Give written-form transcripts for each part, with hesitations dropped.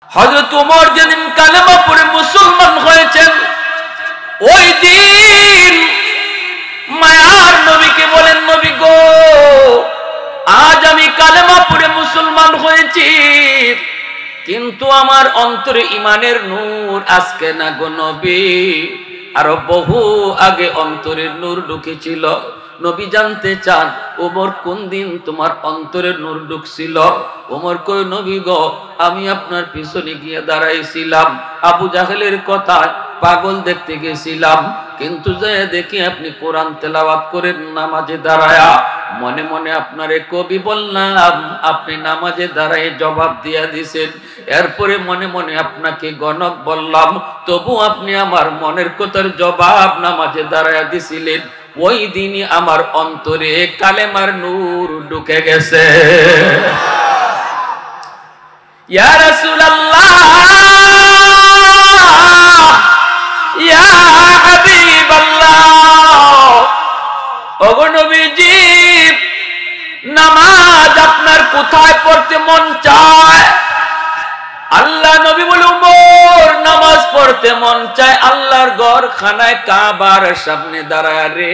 হযরত ওমর যেদিন কালেমা পড়ে মুসলমান হয়েছেন, ওই দিন মায়ার নবীকে বলেন, নবী গো, আজ আমি কালেমা পড়ে মুসলমান হয়েছি, কিন্তু আমার অন্তরে ইমানের নূর আজকে না গো নবী, আরো বহু আগে অন্তরের নূর ঢুকেছিল। নবী জানতে চান, ওমর কোন দিন তোমার অন্তরের নূর ঢুকছিল? ওমর কই, নবী গো, আমি আপনার পিছনে গিয়ে দাঁড়াইছিলাম, আবু জাহেলের কথা পাগল দেখতে গেছিলাম, কিন্তু যে দেখি আপনি কোরআন তেলাওয়াত করেন নামাজে দাঁড়ায়া, মনে মনে আপনারে কবি বললাম, আপনি নামাজে দাঁড়ায় জবাব দিয়া দিছেন। এরপরে মনে মনে আপনাকে গণক বললাম, তবু আপনি আমার মনের কথার জবাব নামাজে দাঁড়ায়া দিছিলেন। ওই দিনই আমার অন্তরে কালেমার নূর ঢুকে গেছে। ইয়া রাসূলুল্লাহ, ইয়া হাবিবাল্লাহ, ওগো নবীজি, নামাজ আপনার কোথায় পড়তে মন চায়? আল্লাহ নবী বলে, ওমর, নামাজ পড়তে মন চায় আল্লাহর ঘর খানায় কাবার সামনে দাঁড়ায় রে,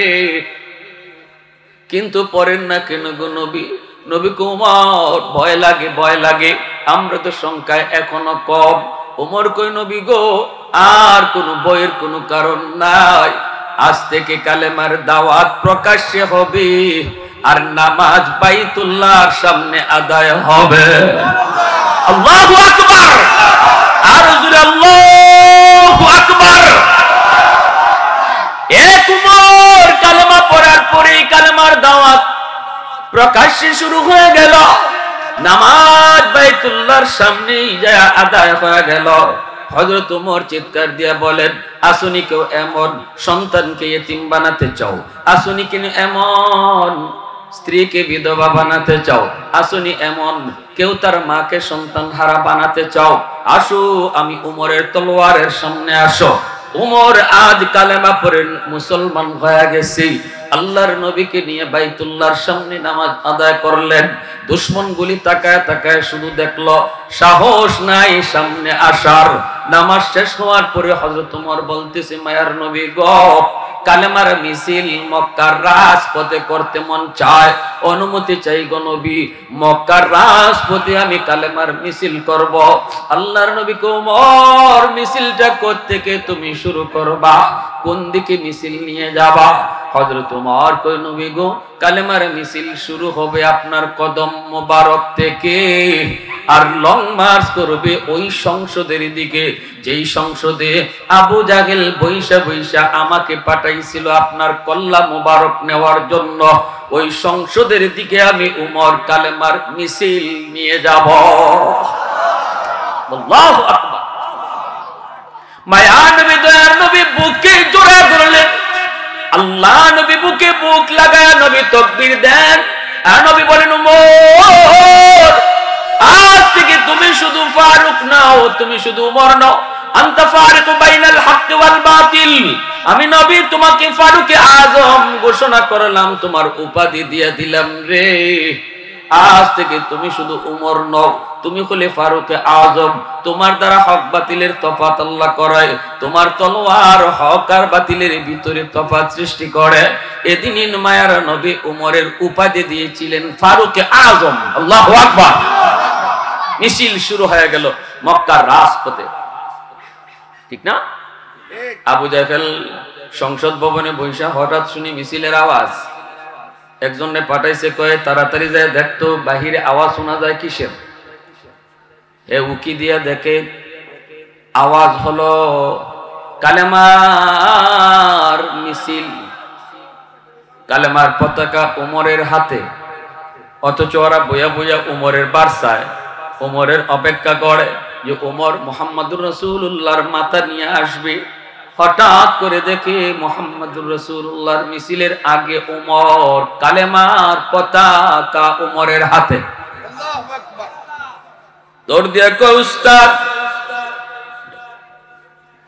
কিন্তু পড়েন না কেন গো নবী? নবী কো, ওমর, ভয় লাগে, ভয় লাগে, আমরা তো সংখ্যায় এখনো কম। ওমর কই, নবী গো, আর কোন বইয়ের কোনো কারণ নাই, আজ থেকে কালেমার দাওয়াত প্রকাশ্যে হবে, আর নামাজ বাইতুল্লাহর সামনে আদায় হবে। আল্লাহু আকবার, আর জোরে আল্লাহু আকবার। এক উমর কালেমা পড়ার পরেই কালেমার দাওয়াত প্রকাশ্যে শুরু হয়ে গেল, নামাজ বাইতুল্লাহর সামনেই যায় আদায় হয়ে গেল। হযরত ওমর চিৎকার দিয়ে বলেন, আসুনি কেউ এমন সন্তানকে ইতিম বানাতে চাও? আসুনি কেন এমন স্ত্রীকে বিধবা বানাতে চাও? আসুনি এমন কেউ তার মাকে সন্তান হারা বানাতে চাও? আসো, আমি উমরের তলোয়ারের সামনে আসো। উমর আজ কালেমা পড়ে মুসলমান হয়ে গেছে, আল্লাহর নবীকে নিয়ে বাইতুল্লাহর সামনে নামাজ আদায় করলেন। দুশমন গুলি তাকায় তাকায় শুধু দেখলো, সাহস নাই সামনে আসার। নামাজ শেষ হওয়ার পরে হযরত ওমর বলতেছে, মায়ার নবী গো, কালেমার মিছিল মক্কার রাজপথে করতে মন চায়, অনুমতি চাই গো নবী, মক্কার রাজপথে আমি কালেমার মিছিল করব। আল্লাহর নবী কো, ওমর, মিছিলটা কোত্থেকে তুমি শুরু করবা? কোন দিকে মিছিল নিয়ে যাবা? হযরত ওমর কই, নবী গো, কালেমার মিছিল শুরু হবে আপনার কদম মোবারক থেকে, আর লং মার্চ করবে ওই সংসদের দিকে, যেই সংসদে আবু জাহেল বৈশা বৈশা আমাকে পাঠাইছিল আপনার কল্লা মোবারক নেওয়ার জন্য, ওই সংসদের দিকে আমি উমর কালেমার মিছিল নিয়ে যাব। আল্লাহু আকবার। মায়া নবী, দয়ার নবী বুকে জোড়া ধরলেন, আল্লাহ নবী বুকে বুক লাগায় নবী তাকবীর দেন, আর নবী বলেন, উমর, আজ থেকে তুমি শুধু ফারুক নাও, তুমি শুধু উমর নাও, আনতা ফারিকু বাইনাল হক ওয়াল বাতিল, আমি নবী তোমাকে ফারুকে আজম ঘোষণা করলাম, তোমার উপাধি দিয়ে দিলাম রে। আজ থেকে তুমি শুধু উমর নও, তুমি হলে ফারুকে আজম, তোমার দ্বারা হক বাতিলের তফাৎ আল্লাহ করায়, তোমার তলোয়ার হক আর বাতিলের ভিতরে তফাৎ সৃষ্টি করে। এদিনই মায়ার নবী উমরের উপাধি দিয়েছিলেন ফারুকে আজম। আল্লাহু আকবার। মিছিল শুরু হয়ে গেল মক্কার রাজপথে, ঠিক না? আবু জাহেল সংসদ ভবনে বৈশা হঠাৎ শুনি মিছিলের আওয়াজ, একজনে পাঠাইছে, কয়ে তাড়াতাড়ি যায় দেখতো বাহিরে আওয়াজ শোনা যায় কিসের। এ উকি দিয়া দেখে আওয়াজ হলো কালেমার মিছিল, কালেমার পতাকা উমরের হাতে, অথচ ওরা বইয়া বইয়া উমরের বারসায় উমরের অপেক্ষা করে যে উমর মুহাম্মদুর রাসূলুল্লাহর মাথা নিয়ে আসবে। হঠাৎ করে দেখে মুহাম্মদুর রাসূলুল্লাহর মিছিলের আগে উমর, কালেমার পতাকা উমরের হাতে। আল্লাহু আকবার। দৌড় দিয়া কয়, উস্তাদ,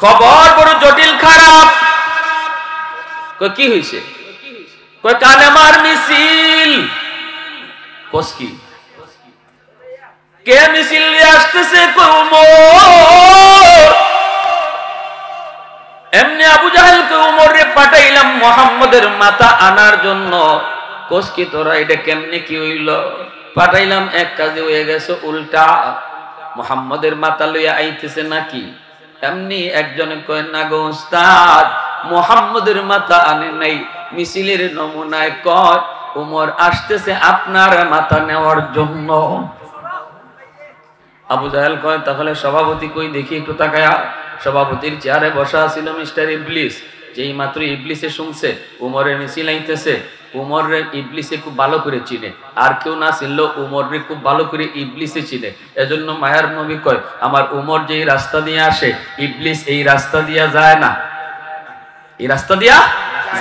খবর বড় জটিল খারাপ। কয়, কি হইছে? কয়, কালেমার মিছিল। কস কি? কে মিছিল নিয়ে আসতেছে? উমর। এমনি আবু জাহেলকে উমরে পাঠাইলাম মুহাম্মদের মাথা আনার জন্য। কোসকি তোরা এটা কেমনে কি হইল? পাঠাইলাম, এক কাজে হয়ে গেছে উল্টা। মুহাম্মদের মাথা লইয়া আইতেছে নাকি? এমনি একজনে কয় না গো উস্তাদ, মুহাম্মদের মাথা আনে নাই, মিছিলের নমুনায় কয় উমর আসতেছে আপনার মাথা নেওয়ার জন্য। আবু জাহেল কয় তাহলে সভাপতি কই দেখি একটু তাকায়া। সভাপতির চেয়ারে বসা ছিল মিস্টার ইবলিস। যেই মাত্র ইবলিসে শুনছে উমরের মিছিল আইতেছে, উমরের ইবলিসে খুব ভালো করে চিনে, আর কেউ না চিনলেও উমরের খুব ভালো করে ইবলিসে চিনে। এজন্য মায়ার নবী কয় আমার উমর যেই রাস্তা দিয়ে আসে, ইবলিস এই রাস্তা দিয়া যায় না, এই রাস্তা দিয়া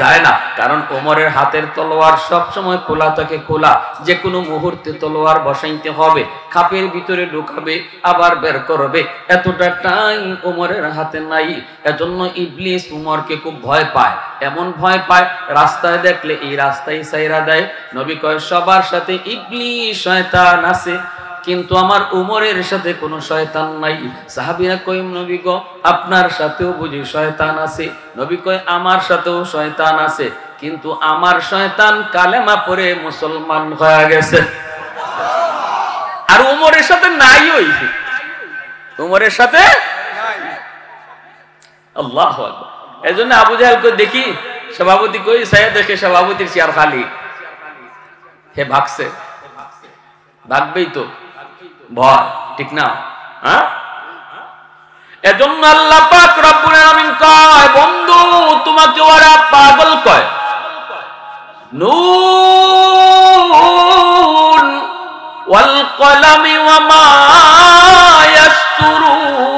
যায় না। কারণ ওমরের হাতের তলোয়ার সব সময় খোলা থাকে, খোলা, যে কোনো মুহূর্তে তলোয়ার বসাইতে হবে, খাপের ভিতরে ঢুকাবে আবার বের করবে, এতটা টাইম ওমরের হাতে নাই। এজন্য ইবলিস উমরকে খুব ভয় পায়, এমন ভয় পায় রাস্তায় দেখলে এই রাস্তায় সাইরা দেয়। নবী কয় সবার সাথে ইবলিস শয়তান আছে, কিন্তু আমার উমরের সাথে কোনো শয়তান নাই। সাহাবীরা কয় নবী গো আপনার সাথেও বুঝি শয়তান আছে? নবী কয় আমার সাথেও শয়তান আছে, কিন্তু আমার শয়তান কালেমা পড়ে মুসলমান হয়ে গেছে, আর উমরের সাথে নাই হইছে, উমরের সাথে আল্লাহু আকবার। এজন্য আবু জাহেল কই দেখি সভাপতি কই, সায়া দেখে সভাপতির চেয়ার খালি, হে ভাগছে, ভাগবেই তো ভয়, ঠিক না? হ্যাঁ, এজন্য আল্লাহ পাক রব্বুল আলামিন কয় বন্ধু তোমাকে ওরা পাগল কয়। নুন ওয়াল কলামি ওয়া মা ইয়াসতুরুন।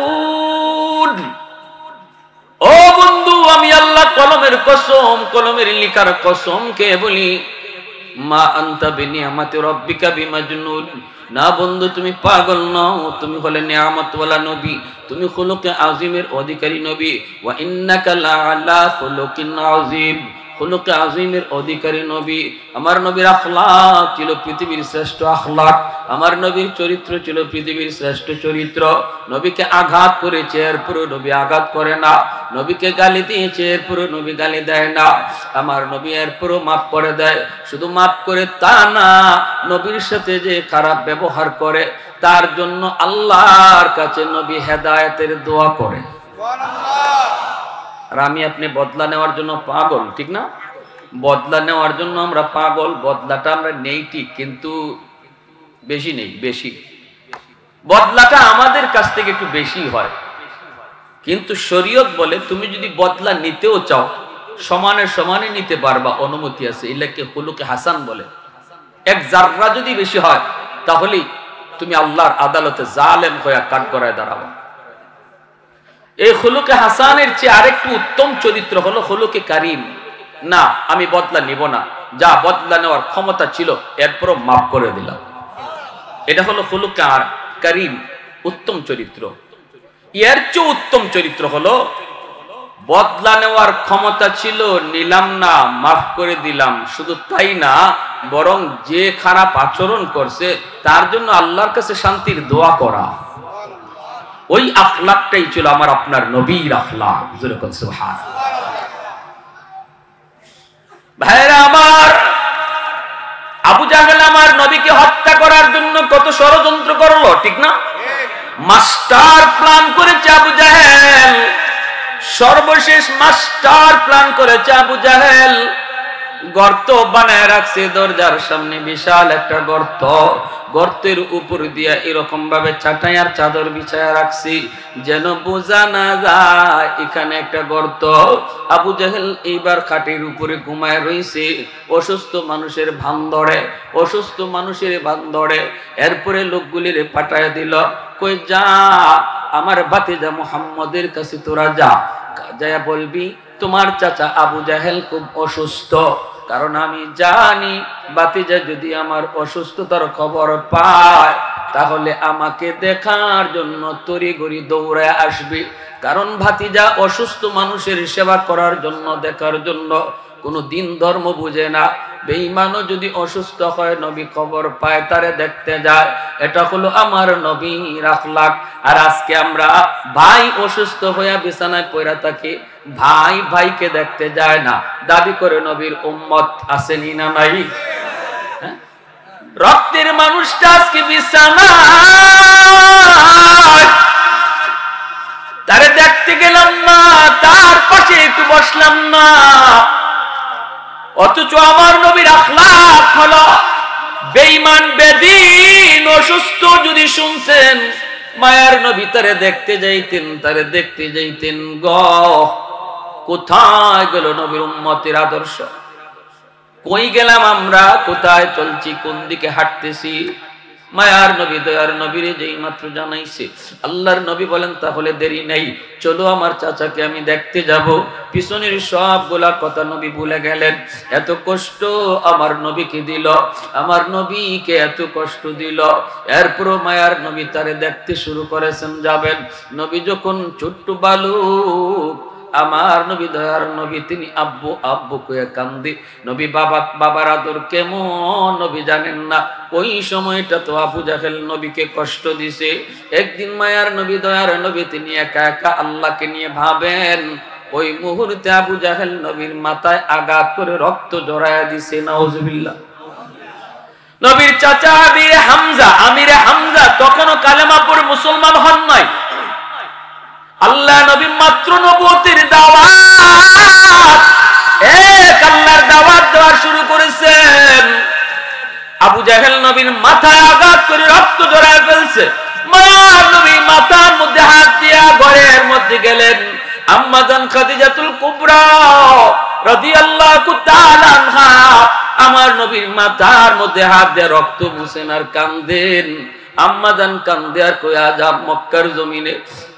ও বন্ধু আমি আল্লাহ কলমের কসম, কলমের লিখার কসম কে বলি, মা আনতা বিনিয়ামাতি রাব্বিকা বিমাজনুন। না বন্ধু তুমি পাগল নও, তুমি হলে নিয়ামতওয়ালা নবী, তুমি খুলুকে আজিমের অধিকারী নবী। ওয়া ইন্নাকা লাআলা খুলুকিন আযীম, খুলুকে আজিমের অধিকারী নবী। আমার নবীর আখলাক ছিল পৃথিবীর শ্রেষ্ঠ আখলাক, আমার নবীর চরিত্র ছিল পৃথিবীর শ্রেষ্ঠ চরিত্র। নবীকে আঘাত করেছে এরপর নবী আঘাত করে না, নবীকে গালি দিয়েছে এরপর নবী গালি দেয় না, আমার নবী এরপরও মাফ করে দেয়। শুধু মাফ করে তা না, নবীর সাথে যে খারাপ ব্যবহার করে তার জন্য আল্লাহর কাছে নবী হেদায়েতের দোয়া করে। আর আমি আপনি বদলা নেওয়ার জন্য পাগল, ঠিক না? বদলা নেওয়ার জন্য আমরা পাগল, বদলাটা আমরা নেই ঠিক, কিন্তু বেশি নেই, বেশি বদলাটা আমাদের কাছ থেকে একটু বেশি হয়। কিন্তু শরীয়ত বলে তুমি যদি বদলা নিতেও চাও সমানে সমানে নিতে পারবা, অনুমতি আছে। ইল্লাকে খুলুকে হাসান বলে। এক জাররা যদি বেশি হয় তাহলে তুমি আল্লাহর আদালতে জালেম হয়ে কাঠগড়ায় দাঁড়াবা। এই খুলুকে হাসানের চেয়ে আরেকটু উত্তম চরিত্র হলো খুলুকে কারিম। না আমি বদলা নিব না, যা বদলা নেওয়ার ক্ষমতা ছিল এরপরও মাফ করে দিলাম, এটা হলো খুলুকে কারিম, উত্তম চরিত্র। এর চেয়ে উত্তম চরিত্র হলো বদলা নেওয়ার ক্ষমতা ছিল, নিলাম না, মাফ করে দিলাম। শুধু তাই না, বরং যে খারাপ আচরণ করছে তার জন্য আল্লাহর কাছে শান্তির দোয়া করা। ওই আখলাকটাই ছিল আমার আপনার নবীর আখলাক। সুবহানাল্লাহ। ভাইরা আমার, আবু জাহেল আমার নবীকে হত্যা করার জন্য কত ষড়যন্ত্র করলো, ঠিক না? মাস্টার প্ল্যান করেছে আবু জাহেল, সর্বশেষ মাস্টার প্ল্যান করেছে আবু জাহেল। গর্ত বানায় রাখছে দরজার সামনে, বিশাল একটা গর্ত, গর্তের উপর দিয়া এরকম ভাবে চাটাই আর চাদর বিছায়া রাখছি যেন বোঝা না যায় এখানে একটা গর্ত। আবু জাহেল এইবার খাটের উপরে ঘুমায় রইছে, অসুস্থ মানুষের ভান ধরে, অসুস্থ মানুষের ভান ধরে। এরপরে লোকগুলিরে পাঠায় দিল, কই যা আমার ভাতিজা মুহাম্মদের কাছে তোরা যা, যায়া বলবি তোমার চাচা আবু জাহেল খুব অসুস্থ। কারণ আমি জানি ভাতিজা যদি আমার অসুস্থতার খবর পায় তাহলে আমাকে দেখার জন্য তড়িঘড়ি দৌড়ে আসবে। কারণ ভাতিজা অসুস্থ মানুষের সেবা করার জন্য, দেখার জন্য, কোনো দিন ধর্ম বুঝে না। বেঈমানও যদি অসুস্থ হয় নবী খবর পায় তারে দেখতে যায়, এটা হলো আমার নবীর আখলাক। আর আজকে আমরা ভাই অসুস্থ হইয়া বিছানায় পড়া থাকি, ভাই ভাইকে দেখতে যায় না, দাবি করে নবীর উম্মত। আসেনি না নাই? রক্তের মানুষটা আজকে বিছানায়, তারে দেখতে গেলাম না, তার পাশে একটু বসলাম না, অথচ আমার নবীর আখলাক হলো বেঈমান বেদিন অসুস্থ যদি শুনছেন মায়ার নবী তারে দেখতে যাইতেন গো। কোথায় গেল নবীর উম্মতের আদর্শ? কই গেলাম আমরা? কোথায় চলছি? কোন দিকে হাঁটতেছি? মায়ার নবী দয়ার নবীরে যেই মাত্র জানাইছে, আল্লাহর নবী বলেন তাহলে দেরি নেই, চলো আমার চাচাকে আমি দেখতে যাব। পিছনের সবগুলা কথা নবী ভুলে গেলেন। এত কষ্ট আমার নবীকে দিল, আমার নবীকে এত কষ্ট দিল, এরপরও মায়ার নবী তারে দেখতে শুরু করেছেন। যাবেন নবী যখন ছোট্ট বালক, আমার নবী দয়ার নবী তিনি আব্বু আব্বু কয়ে কান্দি। নবী বাবার আদর কেমন নবী জানেন না। ওই সময়টা তো আবু জাহেল নবীকে কষ্ট দিছে। একদিন মায়ার নবী দয়ার নবী তিনি একা একা আল্লাহকে নিয়ে ভাবেন, ওই মুহূর্তে আবু জাহেল নবীর মাথায় আঘাত করে রক্ত জড়ায়া দিছে। নাউজুবিল্লাহ। নবীর চাচা আমিরে হামজা তখনও কালেমা পড়ে মুসলমান হন নাই। আল্লাহ নবী মাত্র নবুয়তের দাওয়াত, এক আল্লাহর দাওয়াত দেওয়া শুরু করেছেন। আবু জাহেল নবীর মাথায় আঘাত করে রক্ত জড়ায় ফেলছে। মায়ার নবী মাথার মধ্যে হাত দিয়া ঘরের মধ্যে গেলেন। আম্মা জান খাদিজাতুল কুবরা রাদিয়াল্লাহু তাআলা আনহা আমার নবীর মাথার মধ্যে হাত দিয়ে রক্ত মুছেন আর কান্দেন। আম্মা জান কান্দে আর কয়া, যাব মক্কার জমিনে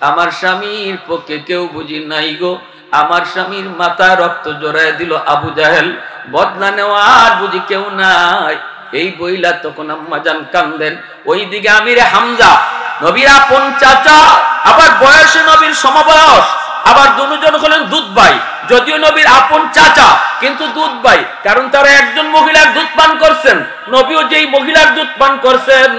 আমার স্বামীর পক্ষে কেউ বুঝি নাই গো, আমার স্বামীর মাথা রক্ত জড়ায় দিল আবু জাহেল, বদলা নেওয়ার বুঝি কেউ নাই। এই বইলা তখন আম্মা জান কান্দেন। ওইদিকে আমিরে হামজা নবীর আপন চাচা, আবার বয়সে নবীর সমবয়স, আবার দুজন হলেন দুধ ভাই। যদিও নবীর আপন চাচা কিন্তু দুধ ভাই, কারণ তারা একজন মহিলার দুধ পান করছেন। নবীও যেই মহিলার দুধ পান করছেন,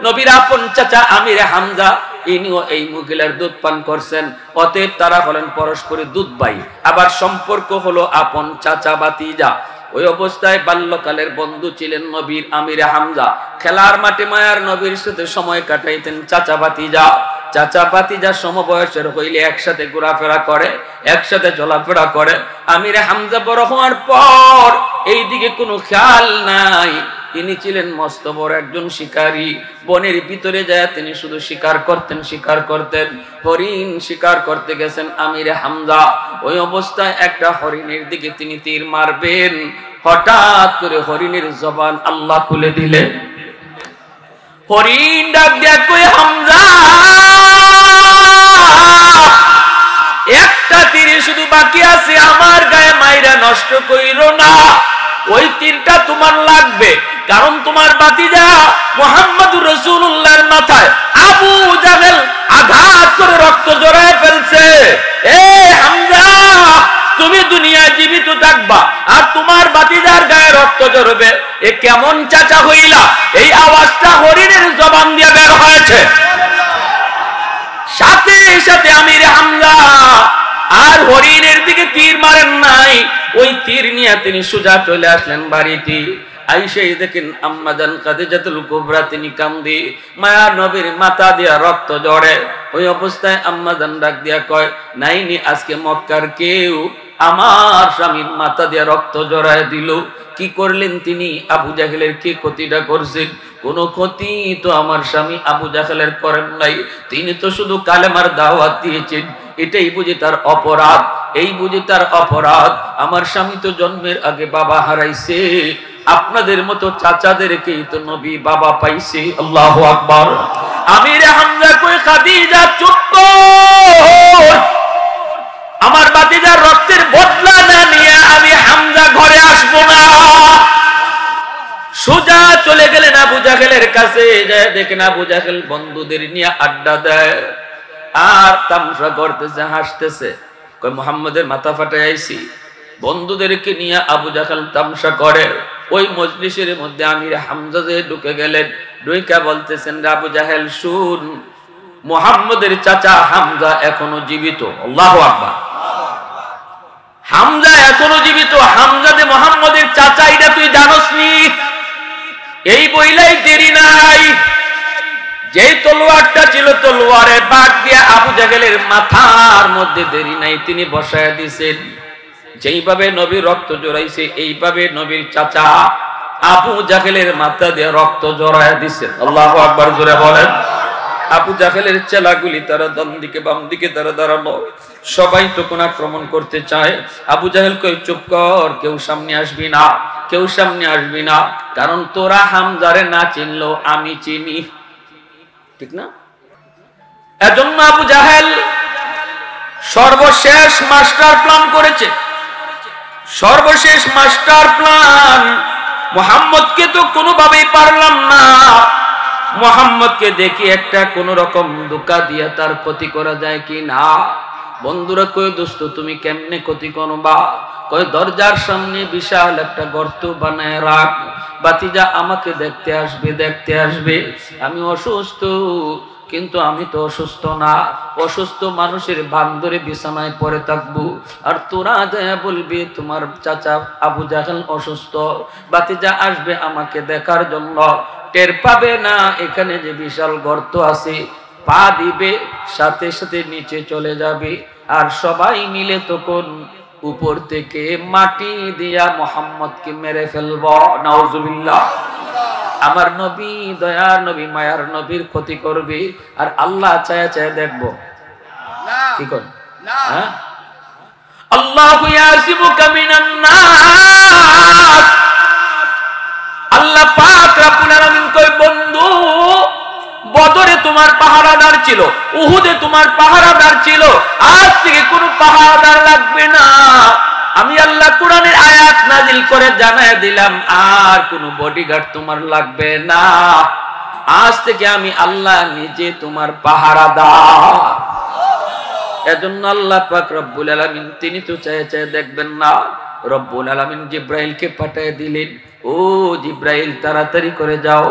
নবীর আপন চাচা আমিরে হামজা ইনিও এই মহিলার দুধ পান করছেন। অতএব তারা হলেন পরস্পরের দুধ ভাই, আবার সম্পর্ক হলো আপন চাচা ভাতিজা। ওই অবস্থায় বাল্যকালের বন্ধু ছিলেন নবীর আমিরে হামজা। খেলার মাঠে মায়ার নবীর সাথে সময় কাটাইতেন চাচা ভাতিজা। চাচা ভাতিজা সমবয়সের হইলে একসাথে ঘোরাফেরা করে, একসাথে চলাফেরা করে। আমিরে হামজা বড় হওয়ার পর এই দিকে কোনো খেয়াল নাই। তিনি ছিলেন মস্ত বড় একজন শিকারী। বনের ভিতরে যায় তিনি শুধু শিকার করতেন। হরিণ শিকার করতে গেছেন আমিরে হামজা। ওই অবস্থায় একটা হরিণের দিকে তিনি তীর মারবেন, হঠাৎ করে হরিণের জবান আল্লাহ খুলে দিলেন। হরিণ ডাক দেয়া কই, হামজা একটা তীরে শুধু বাকি আছে, আমার গায়ে মাইরা নষ্ট কইরো না, ওই তীরটা তোমার লাগবে, কারণ তোমার ভাতিজা মুহাম্মদুর রাসূলুল্লাহর মাথায় আবু জাহেল আঘাত করে রক্ত জড়ায় ফেলছে। এ হামজা, তুমি দুনিয়ায় জীবিত থাকবা আর তোমার ভাতিজার গায়ে রক্ত ঝরবে, এ কেমন চাচা হইলা? এই আওয়াজটা হরিণের জবান দিয়ে বের হয়েছে। সাথে সাথে আমিরে হামজা আর হরিণের দিকে তীর মারেন নাই, ওই তীর নিয়ে তিনি সোজা চলে আসলেন বাড়িতে। আইসাই দেখেন আম্মা জান খাদিজাতুল কুবরা তিনি কান্দে, মায়ার নবীর মাথা দিয়া রক্ত ঝরে। ওই অবস্থায় আম্মা জান ডাক দিয়া কয়, নাইনি আজকে মক্কার কেউ আমার স্বামীর মাথা দিয়া রক্ত জড়ায় দিল। কি করলেন তিনি? আবু জাহেলের কি ক্ষতিটা করছেন? কোন ক্ষতি তো আমার স্বামী আবু জাহেলের করেন নাই, তিনি তো শুধু কালেমার দাওয়াত দিয়েছেন, এটাই বুঝি তার অপরাধ, এই বুঝি তার অপরাধ। আমার স্বামী তো জন্মের আগে বাবা হারাইছে, আপনাদের মতো চাচাদেরকেই তো নবী বাবা পাইছে। আল্লাহু আকবার। আমিরে হামজা কই, খাদিজা চুপ কর, আমার ভাতিজার রক্তের বদলা না নিয়ে আমি হামজা ঘরে আসবো না। সোজা চলে গেলেন আবু জাহেলের কাছে। যায় দেখেন আবু জাহেল বন্ধুদের নিয়ে আড্ডা দেয় আর তামসা করতেছে, হাসতেছে। কই মুহাম্মদের মাথা ফাটাই আইছি। বন্ধুদেরকে নিয়ে আবু জাহেল তামসা করে। ওই মজলিসের মধ্যে আমির হামজা যে ঢুকে গেলেন, ঢুকে বলতেছেন, আবু জাহেল শুন, মুহাম্মদের চাচা হামজা এখনো জীবিত। আল্লাহু আকবার। হামজা এখনো জীবিত। হামজা যে মুহাম্মদের চাচা এটা তুই জানোস নি? এই বইলাই দেরি নাই, যেই তলোয়ারটা ছিল তলোয়ারে বাদ দিয়ে আবু জাহেলের মাথার মধ্যে দেরি নাই তিনি বসায় দিয়েছেন। যেইভাবে নবী রক্ত জড়াইছে এইভাবে নবীর চাচা আবু জাহেলের মাথা দিয়ে রক্ত জড়ায় দিছে। আল্লাহু আকবার জোরে বলেন। আবু জাহেলের চেলাগুলি তারা ডান দিকে বাম দিকে তারা দাঁড়ানো, সবাই তখন আক্রমণ করতে চায়। আবু জাহেল কই চুপ কর, কেউ সামনে আসবি না, কেউ সামনে আসবি না, কারণ তোরা হামজারে না চিনলো আমি চিনি, ঠিক না? এজন্য আবু জাহেল সর্বশেষ মাস্টার প্ল্যান করেছে। সর্বশেষ মাস্টার প্ল্যান, মুহাম্মদকে তো কোনোভাবেই পারলাম না, মুহাম্মদকে দেখি একটা কোন রকম ধোঁকা দিয়ে তার ক্ষতি করা যায় কি না। বন্ধুরা কই দোস্ত তুমি কেমনে ক্ষতি করবা? কই দরজার সামনে বিশাল একটা গর্ত বানায় রাখ, বাতিজা আমাকে দেখতে আসবে, দেখতে আসবে। আমি অসুস্থ, কিন্তু আমি তো অসুস্থ না, অসুস্থ মানুষের ভান ধরে বিছানায় পড়ে থাকবো, আর তোরা যায় বলবি তোমার চাচা আবু জাহেল অসুস্থ, বাতিজা আসবে আমাকে দেখার জন্য, টের পাবে না এখানে যে বিশাল গর্ত আছে, পা দিবে সাথে সাথে নিচে চলে যাবে, আর সবাই মিলে তখন উপর থেকে মাটি দিয়া মুহাম্মদকে মেরে ফেলব। নাউজুবিল্লাহ। আমার নবী দয়ার নবী মায়ার নবীর ক্ষতি করবে, আর আল্লাহ চায় চায় দেখবো কি কর। হ্যাঁ, আল্লাহু ইয়াসিবুকা মিনান নাস। আল্লাহ পাক রব্বুল আলামিন কয় বন্ধু, বদরে তোমার পাহারাদার ছিল, উহুদে তোমার পাহারাদার ছিল, আজ থেকে কোনো পাহারাদার লাগবে না। আমি আল্লাহ কোরআনের আয়াত নাজিল করে জানায় দিলাম, আর কোনো বডিগার্ড তোমার লাগবে না, আজ থেকে আমি আল্লাহ নিজে তোমার পাহারাদার। এজন্য আল্লাহ পাক রব্বুল আলামিন তিনি তো চায় চায় দেখবেন না, রব্বুল আলামিন জিব্রাইলকে পাঠিয়ে দিলেন, ও জিব্রাইল তাড়াতাড়ি করে যাও,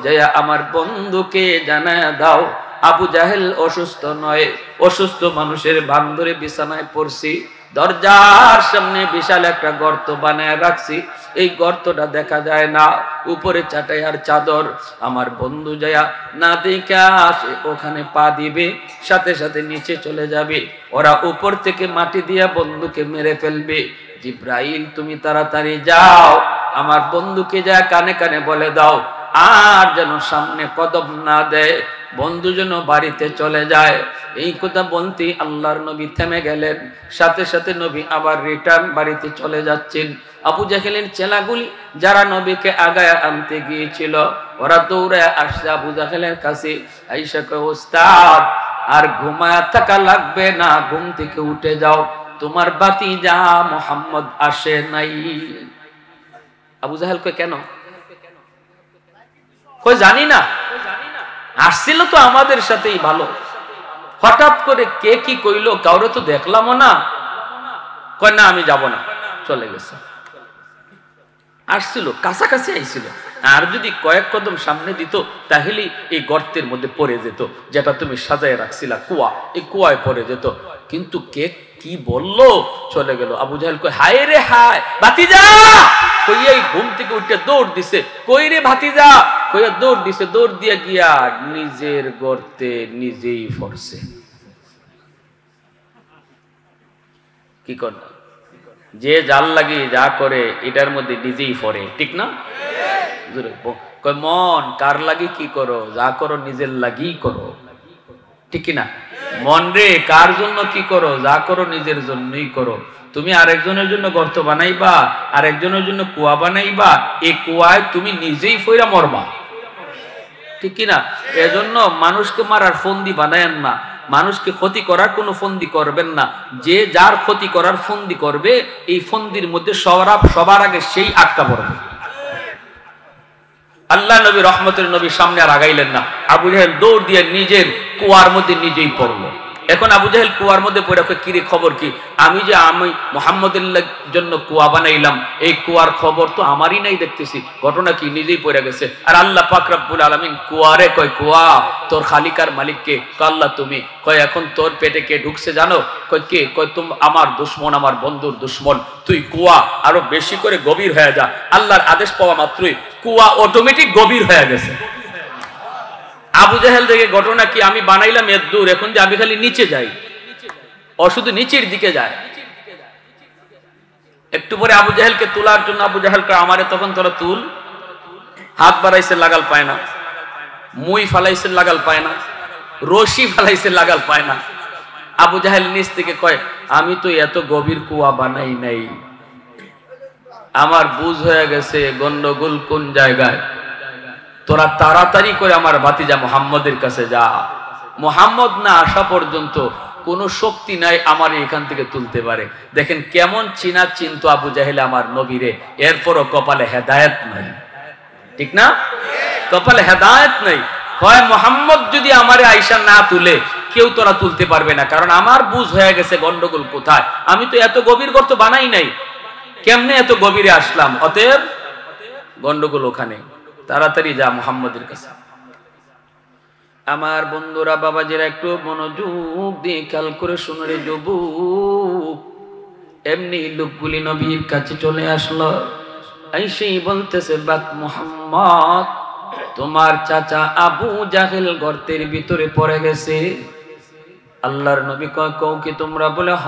যায়া আমার বন্ধুকে জানায়া দাও আবু জাহেল অসুস্থ নয়, অসুস্থ মানুষের ভান ধরে বিছানায় পড়ছি, দরজার সামনে বিশাল একটা গর্ত বানায় রাখছি, এই গর্তটা দেখা যায় না, উপরে চাটাই আর চাদর, আমার বন্ধু যায়া না দেখা আসে ওখানে পা দিবে, সাথে সাথে নিচে চলে যাবে, ওরা উপর থেকে মাটি দিয়া বন্ধুকে মেরে ফেলবে। জিব্রাইল তুমি তাড়াতাড়ি যাও, আমার বন্ধুকে যা কানে কানে বলে দাও আর যেন সামনে কদম না দেয়, বন্ধু যেন বাড়িতে চলে যায়। এই কথা বলতেই আল্লাহর নবী থেমে গেলেন, সাথে সাথে নবী আবার রিটার্ন বাড়িতে চলে যাচ্ছেন। আবু জাহেলের চেলাগুলি যারা নবীকে আগায় আনতে গিয়েছিল ওরা দৌড়ে আসছে আবু জাহেলের কাছে, আইসা কয় ওস্তাদ আর ঘুমায়া থাকা লাগবে না, ঘুম থেকে উঠে যাও, তোমার ভাতিজা মুহাম্মদ আসে নাই। আবু জাহেল কয় কেন? কয় জানি না, আসছিল তো আমাদের সাথেই ভালো, হঠাৎ করে কে কি কইলো কাউরে তো দেখলামও না। কয় না আমি যাব না, চলে গেছে। আসছিল কাছাকাছি আইছিল, আর যদি কয়েক কদম সামনে দিত তাহলে এই গর্তের মধ্যে পড়ে যেত, যেটা তুমি সাজায় রাখছিলা কুয়া, এই কুয়ায় পড়ে যেত। কিন্তু কে কি বললো চলে গেল। আবু জাহেল কয় হায় রে হায়, ভাতিজা কইয়া ঘুম থেকে উঠে দৌড় দিছে, কই রে ভাতিজা কইয়া দৌড় দিছে, দৌড় দিয়া গিয়া নিজের গর্তে নিজেই পড়ছে। কি কর, যে জাল লাগিয়ে যা করে এটার মধ্যে নিজেই পড়ে, ঠিক না? কয় মন কার লাগি কি করো, যা করো নিজের লাগি করো, ঠিক না? মন রে কার জন্য কি করো, যা করো নিজের জন্যই করো। তুমি আরেকজনের জন্য গর্ত বানাইবা, আরেকজনের জন্য কুয়া বানাইবা, এই কুয়ায় তুমি নিজেই ফইরা মরবা, ঠিক কিনা? এজন্য মানুষকে মারার ফন্দি বানায়েন না, মানুষকে ক্ষতি করার কোনো ফন্দি করবেন না। যে যার ক্ষতি করার ফন্দি করবে এই ফন্দির মধ্যে সবার আগে সেই আটকা পড়বে। আল্লাহ নবী রহমতের নবী সামনে আর আগাইলেন না, আবু জাহেল দৌড় দিয়ে নিজের কুয়ার মধ্যে নিজেই পড়লো। এখন আবু জাহেল কুয়ার মধ্যে পড়ে কিরে খবর কি? আমি মুহাম্মদের জন্য কুয়া বানাইলাম, এই কুয়ার খবর তো আমারই নাই দেখতেছি, ঘটনা কি? নিজেই পড়ে গেছে। আর আল্লাহ পাক রব্বুল আলামিন কুয়ারে কয়, কুয়া তোর খালিকার মালিক কে? আল্লাহ তুমি। কয় এখন তোর পেটে কে ঢুকছে জানো? কয় কে? কয় তুমি আমার দুশমন, আমার বন্ধুর দুশমন। তুই কুয়া আরো বেশি করে গভীর হয়ে যা। আল্লাহর আদেশ পাওয়া মাত্রই কুয়া অটোমেটিক গভীর হয়ে গেছে। আবু জাহেল দেখে ঘটনা কি? আমি বানাইলাম এত দূর, এখন যে আমি খালি নিচে যাই, ও শুধু নিচের দিকে যায়। একটু পরে আবু জাহেলকে তোলার জন্য আবু জাহেল কয়, আমারে তখন তোরা তুল। হাত বাড়াইছে, লাগাল পায় না। মুই ফালাইছে, লাগাল পায় না। রশি ফালাইছে, লাগাল পায় না। আবু জাহেল নিচ থেকে কয়, আমি তো এত গভীর কুয়া বানাই নাই, আমার বুঝ হয়ে গেছে গন্ডগোল কোন জায়গায়। তোরা তাড়াতাড়ি করে আমার ভাতিজা মুহাম্মদের কাছে যা। মুহাম্মদ না আসা পর্যন্ত কোন শক্তি নাই আমার এখান থেকে তুলতে পারে। দেখেন কেমন চিনা চিন্ত আবু জাহেল আমার নবীরে, এরপরও কপালে হেদায়েত নাই। ঠিক না? কপালে হেদায়েত নাই। হয় মুহাম্মদ যদি আমারে আয়েশা না তুলে, কেউ তোরা তুলতে পারবে না, কারণ আমার বুঝ হয়ে গেছে গন্ডগোল কোথায়। আমি তো এত গভীর গর্ত বানাই নাই, কেমনে এত গভীরে আসলাম? অতএব গন্ডগোল ওখানে, তাড়াতাড়ি যা মুহাম্মদের কাছে। আমার বন্ধুরা, বাবাজিরা, একটু মনোযোগ দিয়ে খেয়াল করে শুনে রে যুবক। এমনি লোকগুলি নবীর কাছে চলে আসলো, আইসেই বলতেছে, বাক মুহাম্মদ, তোমার চাচা আবু জাহেল গর্তের ভিতরে পড়ে গেছে। আল্লাহর নবী কয়, কও কি তোমরা? বলে হ,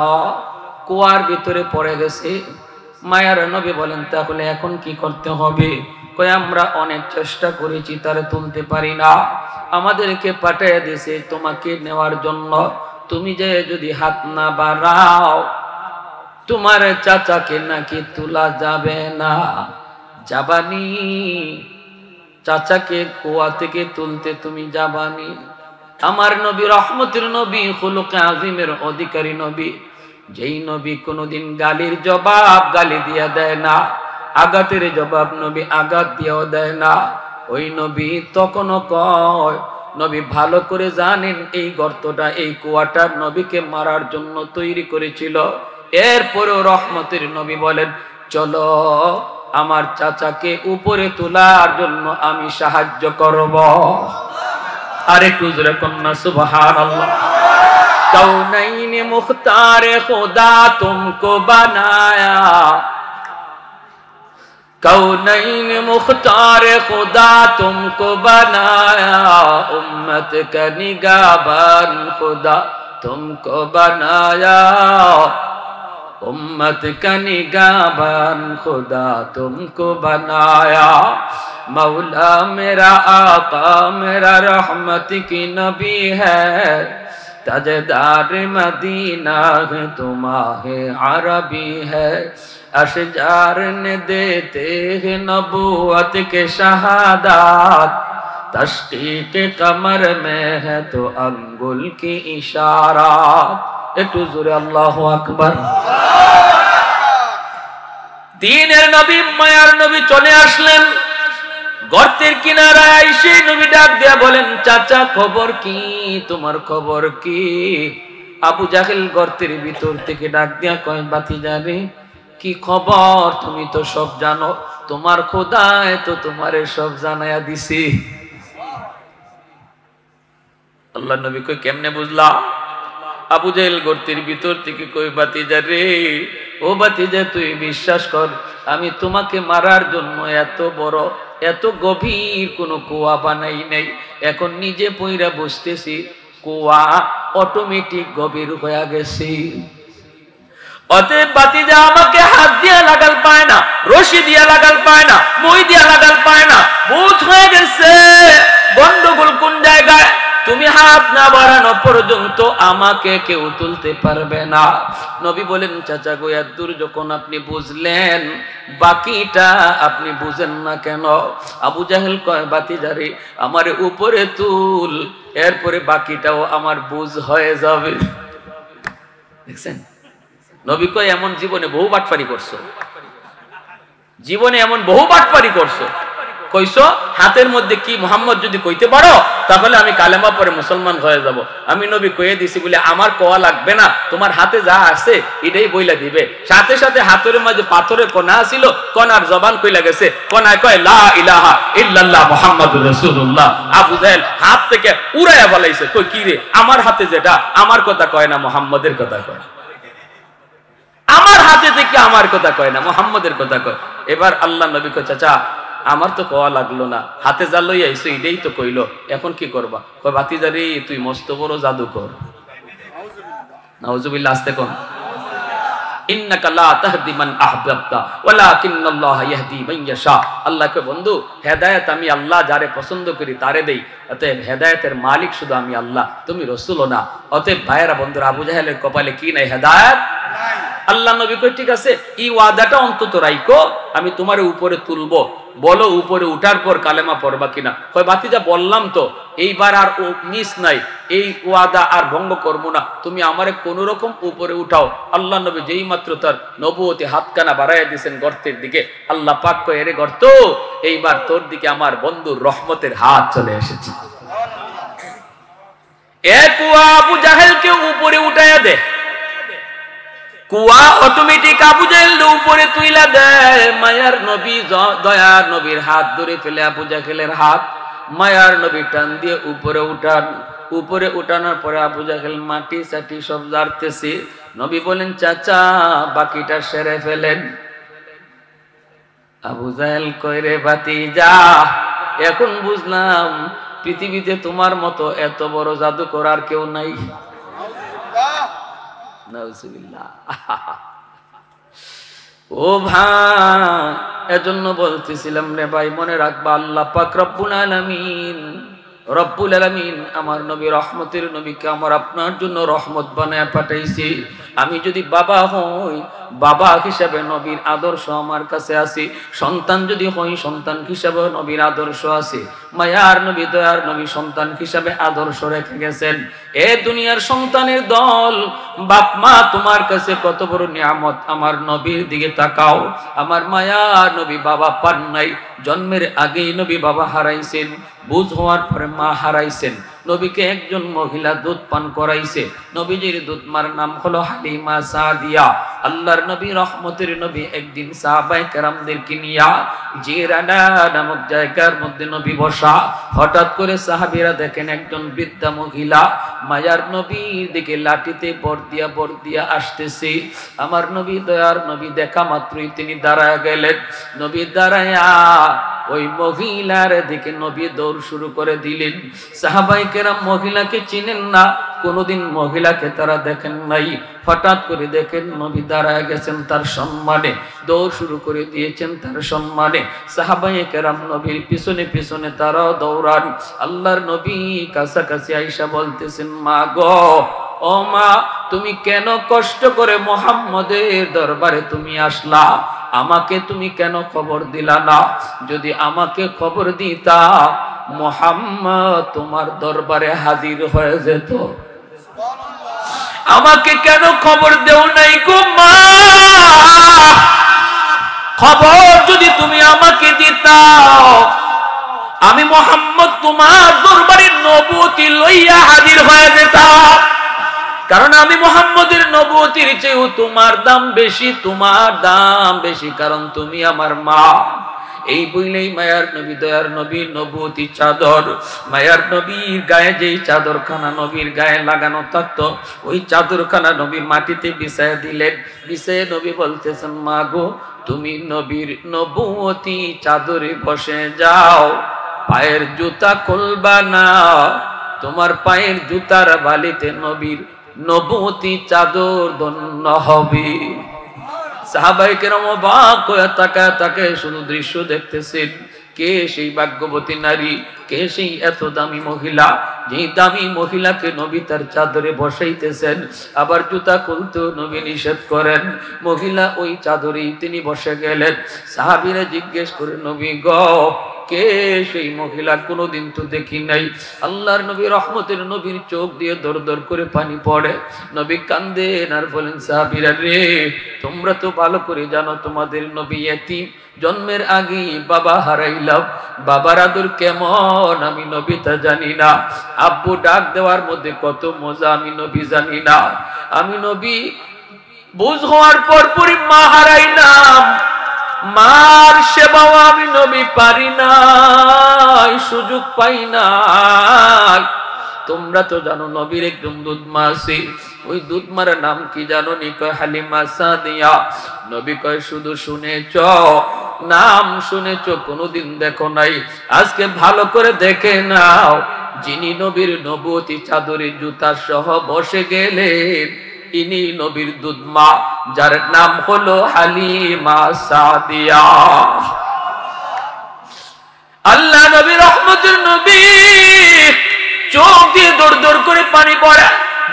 কুয়ার ভিতরে পড়ে গেছে। মায়ার নবী বলেন, তাহলে এখন কি করতে হবে? কয়, আমরা অনেক চেষ্টা করেছি, তারে তুলতে পারি না, আমাদেরকে পাঠিয়ে দিয়েছে তোমাকে নেওয়ার জন্য। তুমি যে যদি হাত না বাড়াও, তোমার চাচাকে নাকি তোলা যাবে না। যাবানি? চাচাকে কুয়া থেকে তুলতে তুমি যাবানি? আমার নবী রহমতের নবী, খুলুকে আযীমের অধিকারী নবী, যেই নবী কোনদিন গালির জবাব গালি দিয়া দেয় না, আঘাতের জবাব নবী আঘাত দিয়েও দেয় না, ওই নবী তখনও কয়, নবী ভালো করে জানেন এই গর্তটা, এই কুয়াটা নবীকে মারার জন্য তৈরি করেছিল। এরপরেও রহমতের নবী বলেন, চলো আমার চাচাকে উপরে তোলার জন্য আমি সাহায্য করব। আর একটু জোরে কন্যা সুবহানাল্লাহ। कौनैन मुख्तार खुदा तुमको बनाया, कौनैन मुख्तार खुदा तुमको बनाया, उम्मत का निगाहबान खुदा तुमको बनाया, उम्मत का निगाहबान खुदा तुमको बनाया। मौला मेरा आका मेरा रहमत की नबी है, ताजदार मदीना है तुम्हारे अरबी है, अशजार ने देते हैं नबूवत के शहादात, तशकीक कमर में है तो अंगुल की इशारात। একটু জোরে আল্লাহু আকবার। দ্বীনের নবী, মায়ার নবী চলে আসলেন গর্তের কিনারায়। এসে নবী ডাক দিয়া বলেন, চাচা খবর কি? তোমার খবর কি? আবু জাহেল গর্তের ভিতর থেকে ডাক দিয়া কয়, ভাতিজা রে, কি খবর? তুমি তো সব জানো, তোমার খোদায় তো তোমারে সব জানায়া দিছি। আল্লাহ নবী কই, কেমনে বুঝলা? আবু জাহেল গর্তের ভিতর থেকে কই, ভাতিজা রে, ও ভাতিজা, তুই বিশ্বাস কর, আমি তোমাকে মারার জন্য এত বড় এত গভীর কোন কুয়া বানাই নাই, এখন নিজে পইরা বসতেছি, কুয়া অটোমেটিক গভীর হয়ে গেছে। অতএব ভাতিজা আমাকে হাত দিয়া লাগাল পায় না, রশি দিয়া লাগাল পায় না, মই দিয়া লাগাল পায় না, বুঝ হয়ে গেছে গন্ডগোল কোন জায়গায়। তুমি হাত না বাড়ানো পর্যন্ত আমাকে কেউ তুলতে পারবে না। নবী বলেন, চাচা গো, এত দূর যখন আপনি বুঝলেন, বাকিটা আপনি বুঝেন না কেন? আবু জাহেল কয়, ভাতিজারে, আমার উপরে তুল, এরপরে বাকিটাও আমার বুঝ হয়ে যাবে। দেখছেন, নবী কয়, এমন জীবনে বহু বাটপারি করছো, জীবনে এমন বহু বাটপারি করছো। কইছো হাতের মধ্যে কি মুহাম্মদ যদি কইতে পারো তাহলে আমি কালেমা পরে মুসলমান হয়ে যাব। আমি নবী কয়ে দিছি বলে আমার কোয়া লাগবে না, তোমার হাতে যা আছে এটাই বইলা দিবে। সাথে সাথে হাতের মাঝে পাথরের কণা ছিল, কণার জবান কইলা গেছে, কণায় কয় লা ইলাহা ইল্লাল্লাহ মুহাম্মাদুর রাসূলুল্লাহ। আবু জাহেল হাত থেকে উড়াইয়া বলাইছে, কই কি রে, আমার হাতে যেটা আমার কথা কয় না, মুহাম্মাদের কথা কয়। আমার হাতে থেকে আমার কথা কয় না, মুহাম্মাদের কথা কয়। এবার আল্লাহ নবী কয়, চাচা আমার তো কোয়া লাগলো না, হাতে যা লই আইছো এটাই তো কইলো, এখন কি করবা? কয় ভাতিজা রে, তুই মস্ত বড় জাদু কর। নাউজুবিল্লাহ, আস্তে কোন। ইন্নাকা লা তাহদি মান আহবাবতা ওয়ালাকিন্নাল্লাহ ইয়াহদি মান ইয়াশা। আল্লাহ কয় বন্ধু, হেদায়েত আমি আল্লাহ যারে পছন্দ করি তারে দেই, অতএব হেদায়েতের মালিক শুধু আমি আল্লাহ, তুমি রাসূলও না। অতএব ভাইয়েরা বন্ধুরা, আবু জাহেলের কপালে কি নাই? হেদায়েত নাই। আল্লাহ নবী কয় ঠিক আছে, এই ওয়াদাটা অন্তত রাইখো, আমি তোমার উপরে তুলবো, বলো উপরে উঠার পর কালেমা পড়বা কিনা। কয় ভাতিজা বললাম তো, এইবার আর ও মিস নাই, এই ওয়াদা আর ভঙ্গ করবো না, তুমি আমারে কোন রকম উপরে উঠাও। আল্লাহ নবী যেই মাত্র তার নবুয়তি হাতখানা বাড়াইয়া দিয়েছেন গর্তের দিকে, আল্লাহ পাক কয় এরে গর্ত, এইবার তোর দিকে আমার বন্ধুর রহমতের হাত চলে এসেছে। এক আবু জাহেলকে উপরে উঠাইয়া দে, কুয়া অটোমেটিক আবু জাহেল উপরে তুইলা দেয়। মায়ার নবী দয়ার নবীর হাত ধরে ফেলে আবু জাহেলের হাত, মায়ার নবী টান দিয়ে উপরে উঠান। উপরে উঠানোর পরে আবু জাহেল মাটি চাটি সব জারতেছে। নবী বলেন, চাচা বাকিটা সেরে ফেলেন। আবু জাহেল কয় রে ভাতিজা, এখন বুঝলাম পৃথিবীতে তোমার মতো এত বড় জাদু করার কেউ নাই। ও ভাই, এজন্য বলতেছিলাম রে ভাই, মনে রাখবা আল্লাহ পাক রব্বুল আলামিন, রব্বুল আলামিন আমার নবী রহমতের নবীকে আমার আপনার জন্য রহমত বানায় পাঠাইছি। আমি যদি বাবা হই, বাবা হিসাবে নবীর আদর্শ আমার কাছে আছে, সন্তান যদি হই সন্তান হিসাবে নবীর আদর্শ আছে। মায়ার নবী দয়ার নবী সন্তান হিসাবে আদর্শ রেখে গেছেন। এ দুনিয়ার সন্তানের দল, বাপ মা তোমার কাছে কত বড় নিয়ামত, আমার নবীর দিকে তাকাও। আমার মায়ার নবী বাবা পান নাই, জন্মের আগেই নবী বাবা হারাইছেন, বুঝ হওয়ার পরে মা হারাইছেন। নবীকে একজন মহিলা দুধ পান করাইছে, নবীজির দুধ মার নাম হলো হালিমা সাদিয়া। আল্লাহর নবী রহমতের নবী একদিন সাহাবায়ে কেরামদেরকে নিয়া জিরানা নামক জায়গার মধ্যে নবী বসা। হঠাৎ করে সাহাবীরা দেখেন একজন বৃদ্ধা মহিলা মায়ার নবীর দিকে লাঠিতে বর দিয়া আসতেছে। আমার নবী দয়ার নবী দেখা মাত্রই তিনি দাঁড়ায় গেলেন। নবী দাঁড়ায়া ওই মহিলার দিকে নবী দৌড় শুরু করে দিলেন। সাহাবায়ে কেরাম মহিলাকে চিনেন না, কোনোদিন মহিলাকে তারা দেখেন নাই। হঠাৎ করে দেখেন নবী দাঁড়ায় গেছেন তার সম্মানে, দৌড় শুরু করে দিয়েছেন তার সম্মানে। সাহাবায়ে কেরাম নবীর পিছনে পিছনে তারাও দৌড়ান। আল্লাহর নবী কাছাকাছি আইসা বলতেছেন, মা গো, ও মা, তুমি কেন কষ্ট করে মুহাম্মদের দরবারে তুমি আসলা? আমাকে তুমি কেন খবর দিলা না? যদি আমাকে খবর দিতা, মুহাম্মদ তোমার দরবারে হাজির হয়ে যেত। আমাকে কেন খবর দেও নাই গো মা? খবর যদি তুমি আমাকে দিতাও, আমি মুহাম্মদ তোমার দরবারে নবুয়তি লইয়া হাজির হয়ে যেতাম। কারণ আমি মুহাম্মদের নবুয়তির চেয়েও তোমার দাম বেশি, তোমার দাম বেশি, কারণ তুমি আমার মা। এই বইলেই মায়ার নবী দয়ার নবী নবুয়তি চাদর, মায়ার নবীর গায়ে যেই চাদরখানা নবীর গায়ে লাগানো থাকতো, ওই চাদরখানা নবী মাটিতে বিছায়া দিলেন। বিছায়ে নবী বলতেছেন, মা গো, তুমি নবীর নবুয়তি চাদরে বসে যাও, পায়ের জুতা খুলবা না, তোমার পায়ের জুতার বালিতে নবীর নবুয়তি চাদর ধন্য হবে। সাহাবায়ে কেরাম অবাক হয়ে তাকায় শুধু দৃশ্য দেখতেছেন। কে সেই ভাগ্যবতী নারী, কে সেই এত দামি মহিলা, যেই দামি মহিলাকে নবী তার চাদরে বসাইতেছেন, আবার জুতা খুলতেও নবী নিষেধ করেন। মহিলা ওই চাদরেই তিনি বসে গেলেন। সাহাবীরা জিজ্ঞেস করে, নবী গো, কে সেই মহিলা? কোনোদিন তো দেখি নাই। আল্লাহর নবী রহমতের নবীর চোখ দিয়ে দর দর করে পানি পড়ে। নবী কান্দেন আর বলেন, সাহাবীরা রে, তোমরা তো ভালো করে জানো তোমাদের নবী এতিম, জন্মের আগেই বাবা হারাইলাম, বাবার আদর কেমন আমি নবী তা জানি না, আব্বু ডাক দেওয়ার মধ্যে কত মজা আমি নবী জানি না। আমি নবী বুঝ হওয়ার পরপরই মা হারাইলাম, মার সেবাও আমি নবী পারি নাই, সুযোগ পাই নাই। তোমরা তো জানো নবীর একজন দুধমা আছে, ওই দুধমার নাম কি জানো নি? কয় হালিমা সাদিয়া। নবী কয় শুধু শুনেছ, নাম শুনেছ, কোনোদিন দেখো নাই, আজকে ভালো করে দেখে নাও। যিনি নবীর নবুয়তি চাদরে জুতা সহ বসে গেলেন, ইনি নবীর দুধমা, যার নাম হলো হালিমা সাদিয়া। আল্লাহ নবী রহমতের নবী চোখ দিয়ে দৌড় দৌড় করে পানি পড়ে।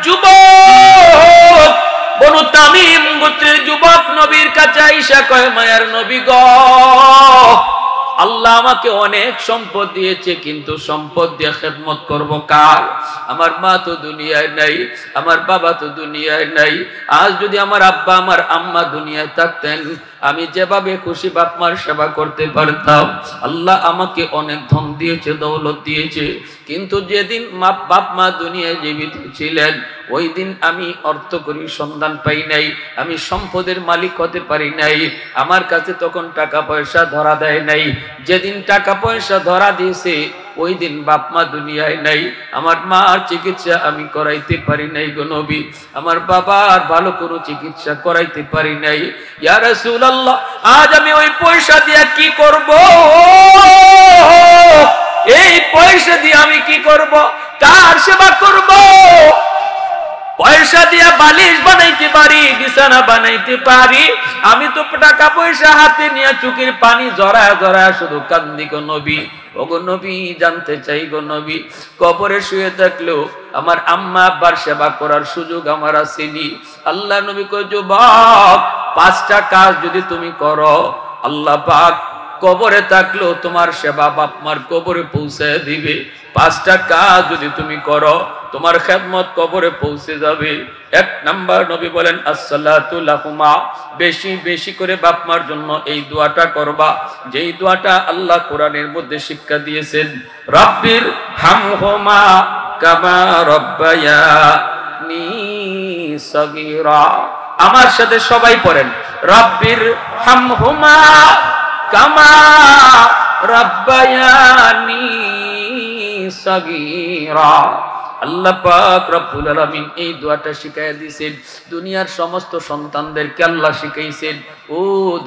যুবক, বনু তামিম গোত্রের যুবক নবীর কাছে আইসা কয়, মায়ার নবী গো, আল্লাহ আমাকে অনেক সম্পদ দিয়েছে, কিন্তু সম্পদ দিয়ে খেদমত করব কার? আমার মা তো দুনিয়ায় নাই, আমার বাবা তো দুনিয়ায় নাই। আজ যদি আমার আব্বা আমার আম্মা দুনিয়ায় থাকতেন, আমি যেভাবে খুশি বাপ মার সেবা করতে পারতাম। আল্লাহ আমাকে অনেক ধন দিয়েছে, দৌলত দিয়েছে, কিন্তু যেদিন বাপ মা দুনিয়ায় জীবিত ছিলেন, ওই দিন আমি অর্থ করি সন্ধান পাই নাই, আমি সম্পদের মালিক হতে পারি নাই। আমার কাছে তখন টাকা পয়সা ধরা দেয় নাই। যেদিন টাকা পয়সা ধরা দিয়েছে, ওই দিন বাপ মা দুনিয়ায় নাই। আমার মার চিকিৎসা আমি করাইতে পারি নাই গো নবী, আমার বাবার ভালো কোনো চিকিৎসা করাইতে পারি নাই। ইয়া রাসূলুল্লাহ, আজ আমি ওই পয়সা দিয়ে কি করব? এই পয়সা দিয়ে আমি কি করব? কার সেবা করব? পয়সা দিয়া বালিশ বানাইতে পারি, বিছানা বানাইতে পারি, আমি তো টাকা পয়সা হাতে নিয়ে চোখের পানি জড়ায় জড়ায় শুধু কান্দি গো নবী। ওগো নবী, জানতে চাই গো নবী, কবরে শুয়ে থাকলেও আমার আম্মা আব্বার সেবা করার সুযোগ আমার আসেনি। আল্লাহ নবী কয়, যুবক, 5টা কাজ যদি তুমি করো, আল্লাহ পাক কবরে থাকলেও তোমার সেবা বাপ মার কবরে পৌঁছায় দিবে। 5টা কাজ যদি তুমি করো, তোমার খেদমত কবরে পৌঁছে যাবে। 1 নাম্বার নবী বলেন, আসসালাতু লাহুমা, বেশি বেশি করে বাপ মার জন্য এই দোয়াটা করবা, যেই দোয়াটা আল্লাহ কোরআনের মধ্যে শিক্ষা দিয়েছেন, রাব্বির হামহুমা কামা রাব্বায়ানি সগীরা। আমার সাথে সবাই পড়েন, রাব্বির হামহুমা কামা রাব্বায়ানি সগীরা। আল্লাহ পাক রব্বুল আলামিন এই দোয়াটা শিখাইয়া দিয়েছেন, দুনিয়ার সমস্ত সন্তানদেরকে আল্লাহ শিখাইছেন, ও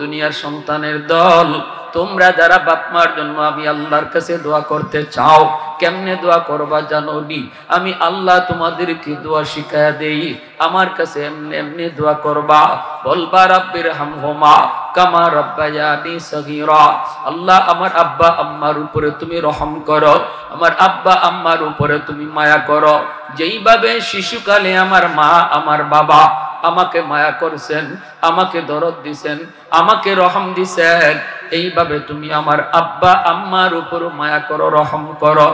দুনিয়ার সন্তানের দল, তোমরা যারা বাপ মার জন্য আমি আল্লাহর কাছে দোয়া করতে চাও, কেমনে দোয়া করবা জানো নি? আমি আল্লাহ তোমাদেরকে দোয়া শিখাইয়া দেই, আমার কাছে এমনি এমনি দোয়া করবা। বলবা, রাব্বির হামহুমা কামা রাব্বায়ানি সগীরা। আল্লাহ, আমার আব্বা আম্মার উপরে তুমি রহম করো, আমার আব্বা আম্মার উপরে তুমি মায়া করো। যেইভাবে শিশুকালে আমার মা আমার বাবা আমাকে মায়া করছেন, আমাকে দরদ দিছেন, আমাকে রহম দিছেন, এইভাবে তুমি আমার আব্বা আম্মার উপর মায়া করো, রহম করো।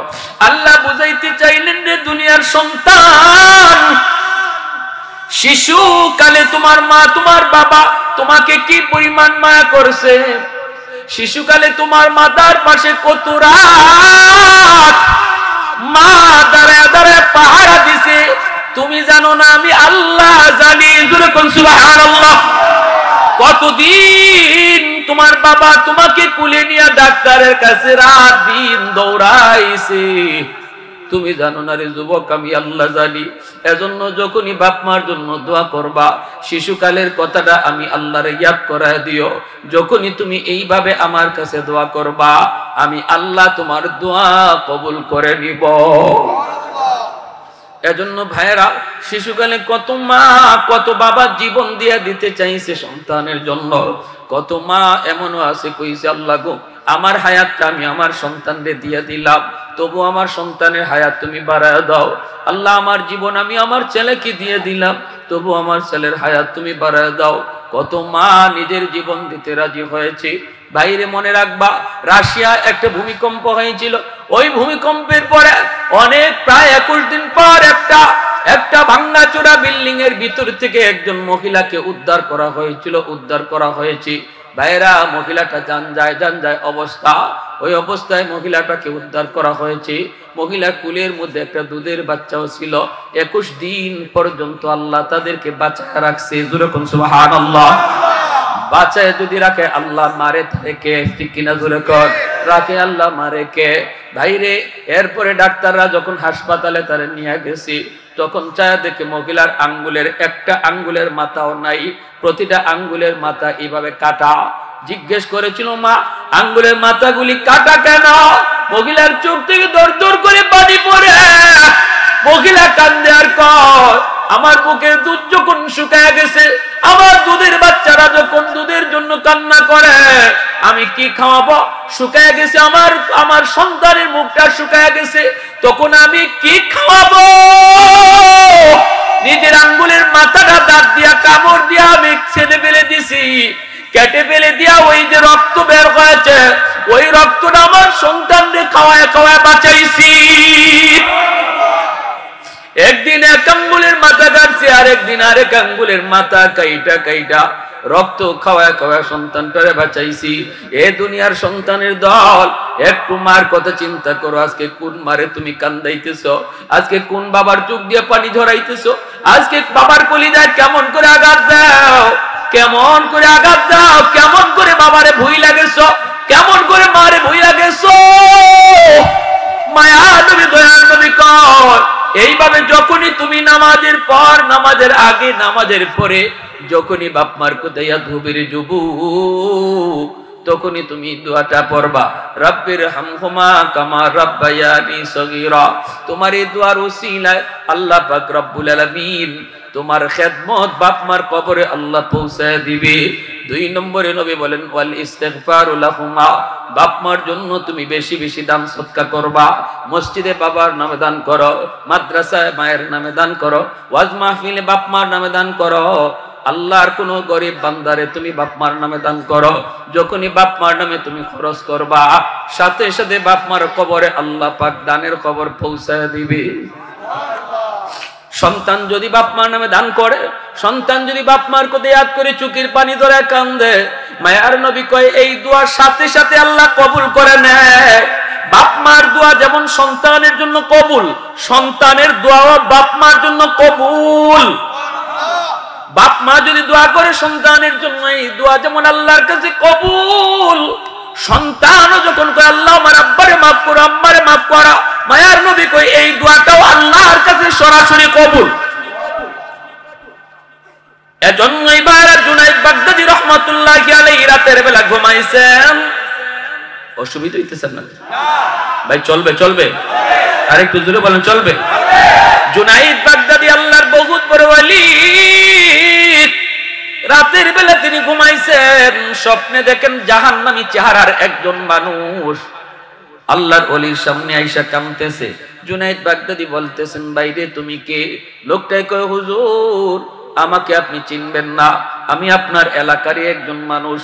আল্লাহ বুঝাইতে চাইলেন, রে দুনিয়ার সন্তান, শিশুকালে তোমার মা তোমার বাবা তোমাকে কি পরিমাণ মায়া করছে, শিশুকালে তোমার মাতার পাশে কত রাত মা দাঁড়ায় দাঁড়ায় পাহারা দিছে, তুমি জানো না, আমি আল্লাহ জানি। জোরে কোন সুবহানাল্লাহ। কতদিন তোমার বাবা তোমাকে কুলে নিয়ে ডাক্তারের কাছে রাত দিন দৌড়াইছে, তুমি জানো না রে যুবক, আমি আল্লাহ জানি। এজন্য যখনই বাপ মার জন্য দোয়া করবা, শিশুকালের কথাটা আমি আল্লাহরে ইয়াদ করায় দিও। যখনই তুমি এইভাবে আমার কাছে দোয়া করবা, আমি আল্লাহ তোমার দোয়া কবুল করে নিব। এজন্য ভাইয়েরা, শিশুকালে কত মা কত বাবা জীবন দিয়ে দিতে চাইছে সন্তানের জন্য। কত মা এমনও আছে কইছে, আল্লাহ গো, আমার হায়াতটা আমি আমার সন্তানদের দিয়ে দিলাম, তবু আমার সন্তানের হায়াত তুমি বাড়ায় দাও। আল্লাহ, আমার জীবন আমি আমার ছেলেকে দিয়ে দিলাম, তবু আমার ছেলের হায়াত তুমি বাড়ায় দাও। কত মা নিজের জীবন দিতে রাজি হয়েছে, বাইরে মনে রাখবা, রাশিয়া একটা ভূমিকম্প হয়েছিল। ওই ভূমিকম্পের পরে অনেক প্রায় 21 দিন পর একটা ভাঙাচোরা বিল্ডিং এর ভিতর থেকে একজন মহিলাকে উদ্ধার করা হয়েছিল, উদ্ধার করা হয়েছে। ভাইরা, মহিলাটা জান যায় অবস্থা, ওই অবস্থায় মহিলাটাকে উদ্ধার করা হয়েছে। মহিলার কুলের মধ্যে একটা দুধের বাচ্চাও ছিল। 21 দিন পর্যন্ত আল্লাহ তাদেরকে বাঁচায় রাখছে। যেরকম সুবহানাল্লাহ। বাঁচায় যদি রাখে আল্লাহ, মারে থাকে ঠিক কিনা? জোরে কর, রাখে আল্লাহ, মারে কে? ভাইরে, এরপরে ডাক্তাররা যখন হাসপাতালে তারে নিয়ে গেছে, তখন চায় দেখে মহিলার আঙ্গুলের একটা আঙ্গুলের মাথাও নাই, প্রতিটা আঙ্গুলের মাথা এইভাবে কাটা। জিজ্ঞেস করেছিল, মা আঙ্গুলের মাথাগুলি কাটা কেন? মহিলার চোখ থেকে দর দর করে পানি পড়ে। মহিলা কান্দে আর কয়, আমার বুকের দুধ যখন শুকায় গেছে, আমার দুধের বাচ্চারা যখন দুধের জন্য কান্না করে, আমি কি খাওয়াবো? শুকায় গেছে আমার সন্তানের মুখটা শুকায় গেছে, তখন আমি কি খাওয়াবো? নিজের আঙ্গুলের মাথাটা দাঁত দিয়া কামড় দিয়া আমি ছেড়ে ফেলে দিছি, কেটে ফেলে দিয়া ওই যে রক্ত বের হয়েছে, ওই রক্তটা আমার সন্তানদের খাওয়ায় খাওয়ায় বাঁচাইছি। একদিন এক আঙ্গুলের মাথা কাটছে, আরেকদিন আরেক আঙ্গুলের মাথা কাইটা রক্ত খাওয়ায় খাওয়ায় সন্তানটারে বাঁচাইছি। এ দুনিয়ার সন্তানের দল, একটু মার কথা চিন্তা করো। আজকে কোন মারে তুমি কান্দাইতেছ? আজকে কোন বাবার চোখ দিয়ে পানি ঝরাইতেছ? আজকে বাবার কলিজায় কেমন করে আঘাত দাও, কেমন করে আঘাত দাও, কেমন করে বাবারে ভুই লাগেছ, কেমন করে মারে ভুই লাগেছ। মায়া নবী, দয়ার নবী কয়, এইভাবে যখনই তুমি নামাজের পর, নামাজের আগে, নামাজের পরে যখনই বাপ মার কোথায় ধুবির যুবু, তখনই তুমি দোয়াটা পড়বা, রব্বির হামহুমা কামা রাব্বায়ানি সগীরা। তোমার এই দোয়ার উসিলায় আল্লাহ পাক রব্বুল আলামিন তোমার খেদমত বাপ মার কবরে আল্লাহ পৌঁছায় দিবে। 2 নম্বরে নবী বলেন, ওয়াল ইস্তিগফারু লাহুমা, বাপ মার জন্য তুমি বেশি বেশি দান সদকা করবা। মসজিদে বাবার নামে দান করো, মাদ্রাসায় মায়ের নামে দান করো, ওয়াজ মাহফিলে বাপ মার নামে দান করো। আল্লাহর কোন গরিব বান্দারে তুমি বাপ মার নামে দান করো, যখনই বাপ মার নামে তুমি খরচ করবা, সাথে সাথে বাপ মার কবরে আল্লাহ পাক দানের খবর পৌঁছায় দিবে। সন্তান যদি বাপ মার নামে দান করে, সন্তান যদি বাপ মার কথা ইয়াদ করে চোখের পানি ধরে কান্দে, মায়ার নবী কয় এই দোয়ার সাথে সাথে আল্লাহ কবুল করে নেয়। বাপ মার দোয়া যেমন সন্তানের জন্য কবুল, সন্তানের দোয়াও বাপ মার জন্য কবুল। বাপ মা যদি দোয়া করে সন্তানের জন্য, এই দোয়া যেমন আল্লাহর কাছে কবুল, সন্তানও যখন কয় আল্লাহ আমার আব্বারে মাফ করো, আম্মারে মাফ করো, মায়ার নবী কয় এই দোয়াটাও আল্লাহর কাছে সরাসরি কবুল। এজন্যই বাইরা জুনাইদ বাগদাদী রাহমাতুল্লাহি আলাইহি রাতের বেলা ঘুমাইছেন। অসুবিধা হইতেছে না ভাই? চলবে আরেকটু জোরে বলেন, চলবে। জুনাইদ বাগদাদী আল্লাহর বহুত বড় ওয়ালি, রাতের বেলা তিনি ঘুমাইছেন, স্বপ্নে দেখেন জাহান্নামী চেহারার একজন মানুষ আল্লাহর ওলির সামনে আইসা কাঁদতেছে। জুনাইদ বাগদাদী বলতেছেন, বাইরে তুমি কে? লোকটাই কয়, হুজুর আমাকে আপনি চিনবেন না, আমি আপনার এলাকারই একজন মানুষ।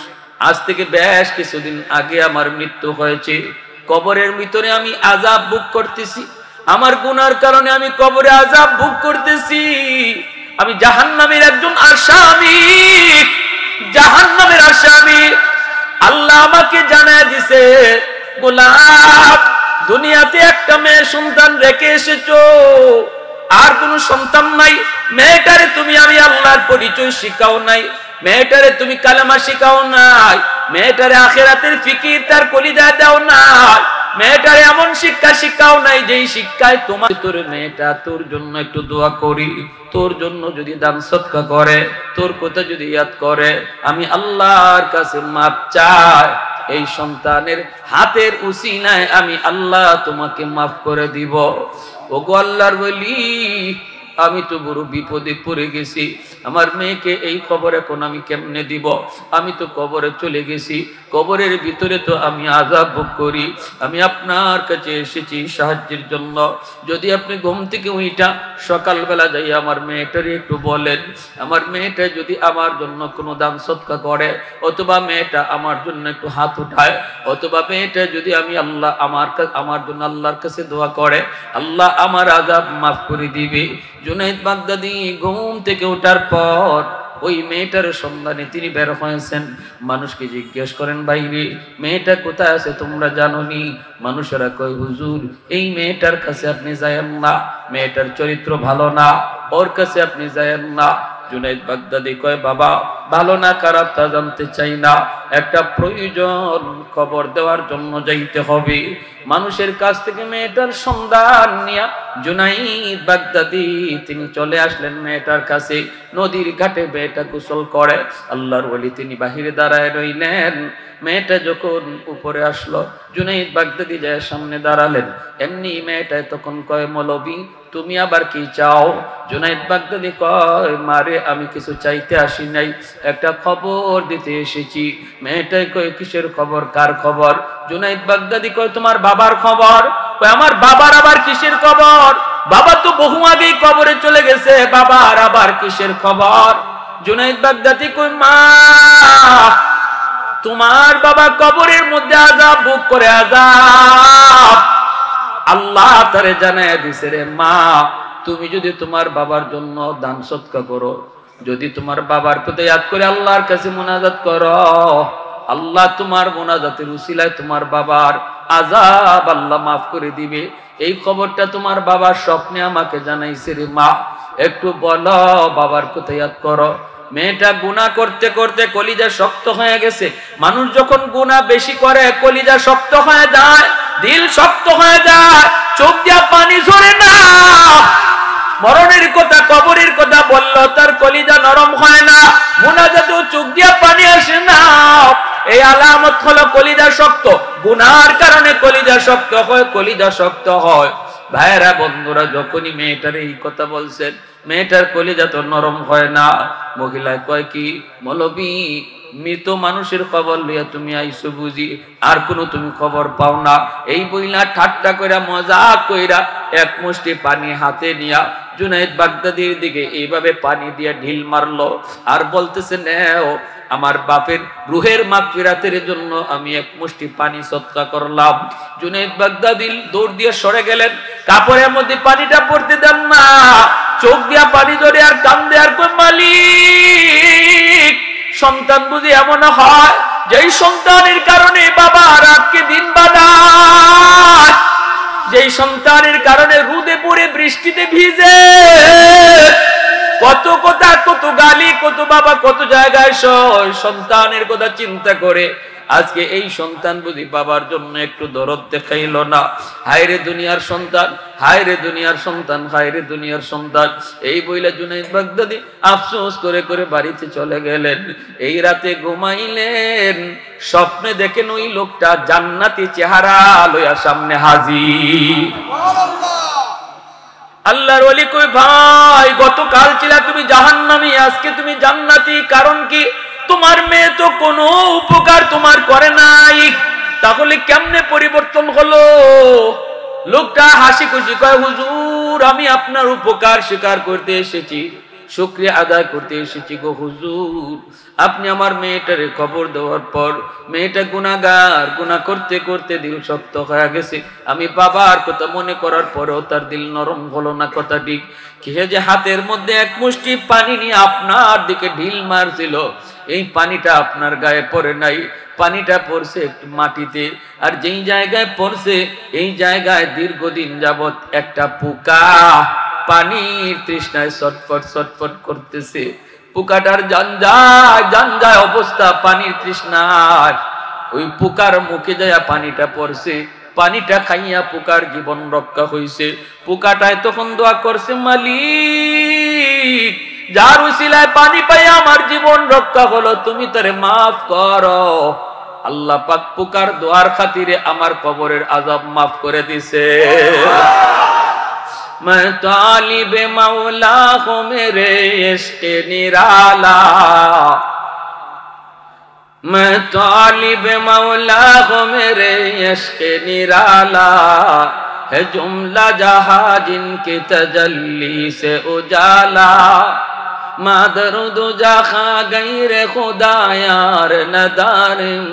আজ থেকে বেশ কিছুদিন আগে আমার মৃত্যু হয়েছে, কবরের ভিতরে আমি আযাব ভোগ করতেছি, আমার গুনার কারণে আমি কবরে আযাব ভোগ করতেছি, আমি জাহান্নামের একজন আসামি, জাহান্নামের আসামি। আল্লাহ আমাকে জানায় দিছে, গোলাপ দুনিয়াতে একটা মেয়ে সন্তান রেখে এসেছো, আর কোন সন্তান নাই। মেয়েটারে তুমি আমি আল্লাহর পরিচয় শিখাও নাই, মেয়েটারে তুমি কালেমা শিখাও নাই, মেয়েটারে আখিরাতের ফিকির তার কলিজায় দাও নাই, মেয়েটারে এমন শিক্ষা শিখাও নাই যেই শিক্ষায় তোমার তোর মেয়েটা তোর জন্য একটু দোয়া করি, তোর জন্য যদি দান সদকা করে, তোর কথা যদি ইয়াদ করে, আমি আল্লাহর কাছে মাপ চাই, এই সন্তানের হাতের উসিলায় আমি আল্লাহ তোমাকে মাফ করে দিব। ওগো আল্লাহর ওলি, আমি তো বড় বিপদে পড়ে গেছি, আমার মেয়েকে এই খবর এখন আমি কেমনে দিব? আমি তো কবরে চলে গেছি, কবরের ভিতরে তো আমি আযাব ভোগ করি, আমি আপনার কাছে এসেছি সাহায্যের জন্য। যদি আপনি ঘুম থেকে উইটা সকালবেলা যাই আমার মেয়েটারে একটু বলেন, আমার মেয়েটা যদি আমার জন্য কোনো দান সদকা করে, অথবা মেয়েটা আমার জন্য একটু হাত উঠায়, অথবা মেয়েটা যদি আমি আল্লাহ আমার জন্য আল্লাহর কাছে দোয়া করে, আল্লাহ আমার আযাব মাফ করে দিবে। জুনায়েদ বাগদাদী ঘুম থেকে ওঠার পর ওই মেয়েটার সন্ধানে তিনি বের হয়েছেন। মানুষকে জিজ্ঞেস করেন, বাইরে মেয়েটা কোথায় আছে তোমরা জানোনি? মানুষেরা কয়, হুজুর এই মেয়েটার কাছে আপনি যায়েন না, মেয়েটার চরিত্র ভালো না, ওর কাছে আপনি যায়েন না। জুনায়েদ বাগদাদী কয়, বাবা ভালো না খারাপ তা জানতে চাই না, একটা প্রয়োজন খবর দেওয়ার জন্য যাইতে হবে। মানুষের কাছ থেকে মেয়েটার সন্ধান নিয়া জুনায়েদ বাগদাদী তিনি চলে আসলেন মেয়েটার কাছে। নদীর ঘাটে মেয়েটা গোসল করে, আল্লাহর ওলি তিনি বাহিরে দাঁড়ায় রইলেন। মেয়েটা যখন উপরে আসলো, জুনায়েদ বাগদাদী যায় সামনে দাঁড়ালেন। এমনি মেয়েটা তখন কয়, মৌলবী তুমি আবার কি চাও? জুনায়েদ বাগদাদী কয়, মারে আমি কিছু চাইতে আসি নাই, একটা খবর দিতে এসেছি। মেয়েটাই কয়, কিসের খবর, কার খবর? জুনায়েদ বাগদাদী কয়, তোমার বাবার খবর। কয়, আমার বাবার আবার কিসের খবর? বাবা তো বহু আগেই কবরে চলে গেছে, বাবার আবার কিসের খবর? জুনায়েদ বাগদাদী কয়, মা তোমার বাবা কবরের মধ্যে আযাব ভোগ করে, আযাব আল্লাহ তারে জানায় দিছে রে মা, তুমি যদি তোমার বাবার জন্য দান সদকা করো, যদি তোমার বাবার কথা ইয়াদ করে আল্লাহর কাছে মুনাজাত করো, আল্লাহ তোমার মুনাজাতের উসিলায় তোমার বাবার আযাব আল্লাহ মাফ করে দিবে। এই খবরটা তোমার বাবার স্বপ্নে আমাকে জানাইছে রে মা, একটু বলো বাবার কথা ইয়াদ করো। মেয়েটা গুনাহ করতে করতে কলিজা শক্ত হয়ে গেছে। মানুষ যখন গুনাহ বেশি করে কলিজা শক্ত হয়ে যায়, দিল শক্ত হয়ে যায়, চোখ দিয়া পানি ঝরে না। মরণের কথা কবরের কথা বললো, তার কলিজা নরম হয় না, মুনাজাতে চোখ দিয়া পানি আসে না। এই আলামত হলো কলিজা শক্ত। গুনার কারণে কলিজা শক্ত হয়, কলিজা শক্ত হয়। ভাইরা বন্ধুরা, যখনই মেয়েটার এই কথা বলছেন, মেয়েটার কলিজা তো নরম হয় না। মহিলায় কয়, কি মৌলবী মৃত মানুষের খবর লইয়া তুমি আইসো বুঝি, আর কোনো তুমি খবর পাও না? এই বইলা ঠাট্টা কইরা মজাক কইরা এক মুষ্টি পানি হাতে নিয়া জুনায়েদ বাগদাদীর দিকে এইভাবে পানি দিয়ে ঢিল মারলো, আর বলতেছে, নেও আমার বাপের রুহের মাগফিরাতের জন্য আমি এক মুষ্টি পানি সদকা করলাম। জুনায়েদ বাগদাদী দৌড় দিয়ে সরে গেলেন, কাপড়ের মধ্যে পানিটা পড়তে দেন না, চোখ দিয়া পানি ধরে আর কান্দে আর কই, মালিক সন্তান বুঝি এমন হয় যেই সন্তানের কারণে বাবা রাতকে দিন বাঁধায়, যেই সন্তানের কারণে রোদে পড়ে বৃষ্টিতে ভিজে, কত কথা, কত গালি, কত বাবা কত জায়গায় সয়, সন্তানের কথা চিন্তা করে আজকে এই সন্তান বুঝি বাবার জন্য একটু দরদ দেখাইল না। হায়রে দুনিয়ার সন্তান, হায়রে দুনিয়ার সন্তান, হায়রে দুনিয়ার সন্তান। এই বইলা জুনায়েদ বাগদাদী আফসোস করে করে বাড়িতে চলে গেলেন। এই রাতে ঘুমাইলেন, স্বপ্নে দেখেন ওই লোকটা জান্নাতি চেহারা লইয়া সামনে হাজির। আল্লাহর ওলি কই, ভাই গতকাল ছিলা তুমি জাহান্নামী, আজকে তুমি জান্নাতি, কারণ কি? তোমার মেয়ে তো কোনো উপকার তোমার করে নাই, তাহলে কেমনে পরিবর্তন হলো? লোকটা হাসি খুশি কয়, হুজুর আমি আপনার উপকার স্বীকার করতে এসেছি, শুকরিয়া আদায় করতে এসেছি গো হুজুর। আপনি আমার মেয়েটারে খবর দেওয়ার পর মেয়েটা গুনাহগার, গুনাহ করতে করতে দিল শক্ত হয়ে গেছে। আমি বাবার কথা মনে করার পরেও তার দিল নরম হলো না। কথা ঠিক, সে যে হাতের মধ্যে এক মুষ্টি পানি নিয়ে আপনার দিকে ঢিল মারছিল, এই পানিটা আপনার গায়ে পড়ে নাই, পানিটা পড়ছে একটু মাটিতে, আর যেই জায়গায় পড়ছে এই জায়গায় দীর্ঘদিন যাবত একটা পোকা পানির তৃষ্ণায় ছটফট ছটফট করতেছে। পোকাটার জানজায় জানজায় অবস্থা পানির তৃষ্ণায়, ওই পোকার মুখে যায় পানিটা পড়ছে, পানিটা খাইয়া পোকার জীবন রক্ষা হইছে। পোকাটায় তখন দোয়া করছে, মালিক যার উসিলায় পানি পাই আমার জীবন রক্ষা হলো, তুমি তারে মাফ করো। আল্লাহ পাক পোকার দোয়ার খাতিরে আমার কবরের আযাব মাফ করে দিছে। मैं तालिब मौला हूँ मेरे इश्क निराला, मैं तालिब मौला हूँ मेरे इश्क निराला, है जुमला जहां जिनके तजल्ली से उजाला, मादरुद जखा गैर खुदा यार नदारिम,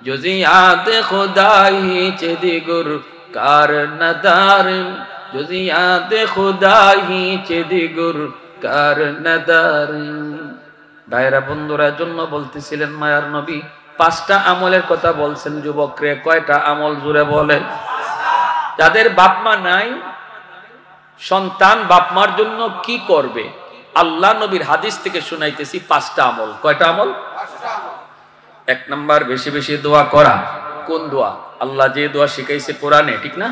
जुजियात खुदाही चेदिगुर कार नदारिम, जुजियात खुदाही चेदिगुर कार नदारिम। ভাইরা বন্ধুরা জন্য বলতেছিলেন মায়ার নবী পাঁচটা আমলের কথা বলছেন। যুবকরে কয়টা আমল জুড়ে বলেন? যাদের বাপ মা নাই, সন্তান বাপ মার জন্য কি করবে? আল্লাহ নবীর হাদিস থেকে শুনাইতেছি পাঁচটা আমল। কয়টা আমল? এক নাম্বার, বেশি বেশি দোয়া করা। কোন দোয়া? আল্লাহ যে দোয়া শিখাইছে কোরআনে, ঠিক না?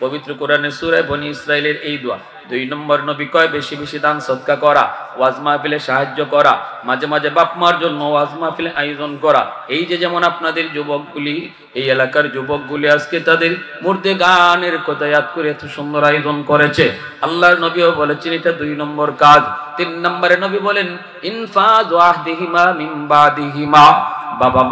পবিত্র কোরআনে সূরা বনি ইসরাইলের এই দোয়া। দুই নম্বর, নবী কয় বেশি বেশি দান সদকা করা, ওয়াজ মাহফিলে সাহায্য করা, মাঝে মাঝে বাপ মার জন্য ওয়াজ মাহফিলে আয়োজন করা। এই যে যেমন আপনাদের যুবকগুলি, এই এলাকার যুবকগুলি আজকে তাদের মুর্দে গানের কথা ইয়াদ করে এত সুন্দর আয়োজন করেছে, আল্লাহর নবীও বলেছেন এটা দুই নম্বর কাজ। তিন নম্বরে নবী বলেন ইনফাজ ওয়াহদিহিমা মিন বাদিহিমা, বাবা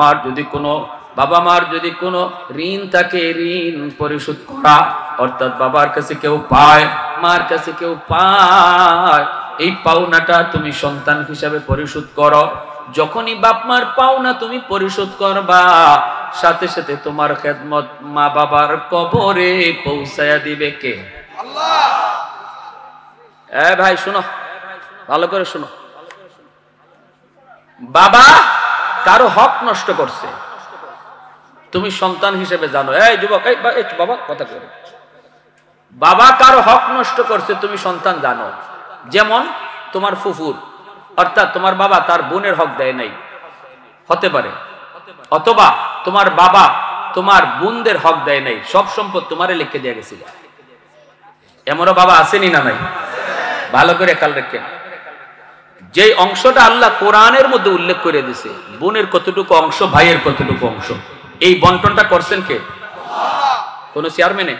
মার যদি কোনো ঋণ থাকে ঋণ পরিশোধ করা, অর্থাৎ বাবার কাছে কেউ পায়, মার কাছে কেউ পায়, এই পাওনাটা তুমি সন্তান হিসাবে পরিশোধ করো। যখনই বাপ মার পাওনা তুমি পরিশোধ করবা, সাথে সাথে তোমার খেদমত মা বাবার কবরে পৌঁছায়া দিবে কে? আল্লাহ। ভাই শুনো, ভালো করে শুনো। বাবা কারো হক নষ্ট করছে, তুমি সন্তান হিসেবে জানো। এই যুবক, এই বাবা কথা করে, বাবা কারো হক নষ্ট করছে তুমি সন্তান জানো। যেমন তোমার ফুফুর, অর্থাৎ তোমার বাবা তার বোনের হক দেয় নাই, হতে পারে, অথবা তোমার বাবা তোমার বোনদের হক দেয় নাই, সব সম্পদ তোমারে লিখে দিয়ে গেছিল। এমনও বাবা আসেনি না নাই? ভালো করে খেয়াল রাখেন, যে অংশটা আল্লাহ কোরআনের মধ্যে উল্লেখ করে দিছে, বোনের কতটুকু অংশ, ভাইয়ের কতটুকু অংশ, এই বন্টনটা করছেন কে? কোন চেয়ারম্যানে,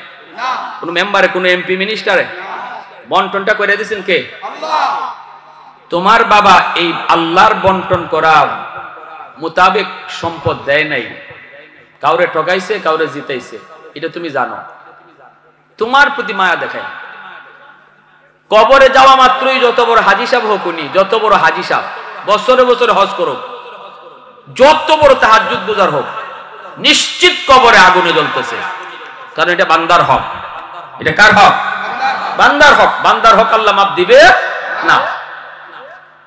কোন মেম্বারে, কোন এমপি, মিনিস্টারে? বন্টনটা করে দিয়েছেন কে? তোমার বাবা এই আল্লাহর বন্টন করা মোতাবেক সম্পদ দেয় নাই, কাউরে ঠকাইছে, কাউরে জিতাইছে, এটা তুমি জানো। তোমার প্রতি মায়া দেখায়। কবরে যাওয়া মাত্রই যত বড় হাজি সাহেব হোক, উনি যত বড় হাজি সাহেব, বছরে বছরে হজ করুক, যত বড় তাহাজ্জুদ গুজার হোক, নিশ্চিত কবরে আগুনে জ্বলতেছে, কারণ এটা বান্দার হক। এটা কার হক? বান্দার হক। বান্দার হক আল্লাহ মাফ দিবে না।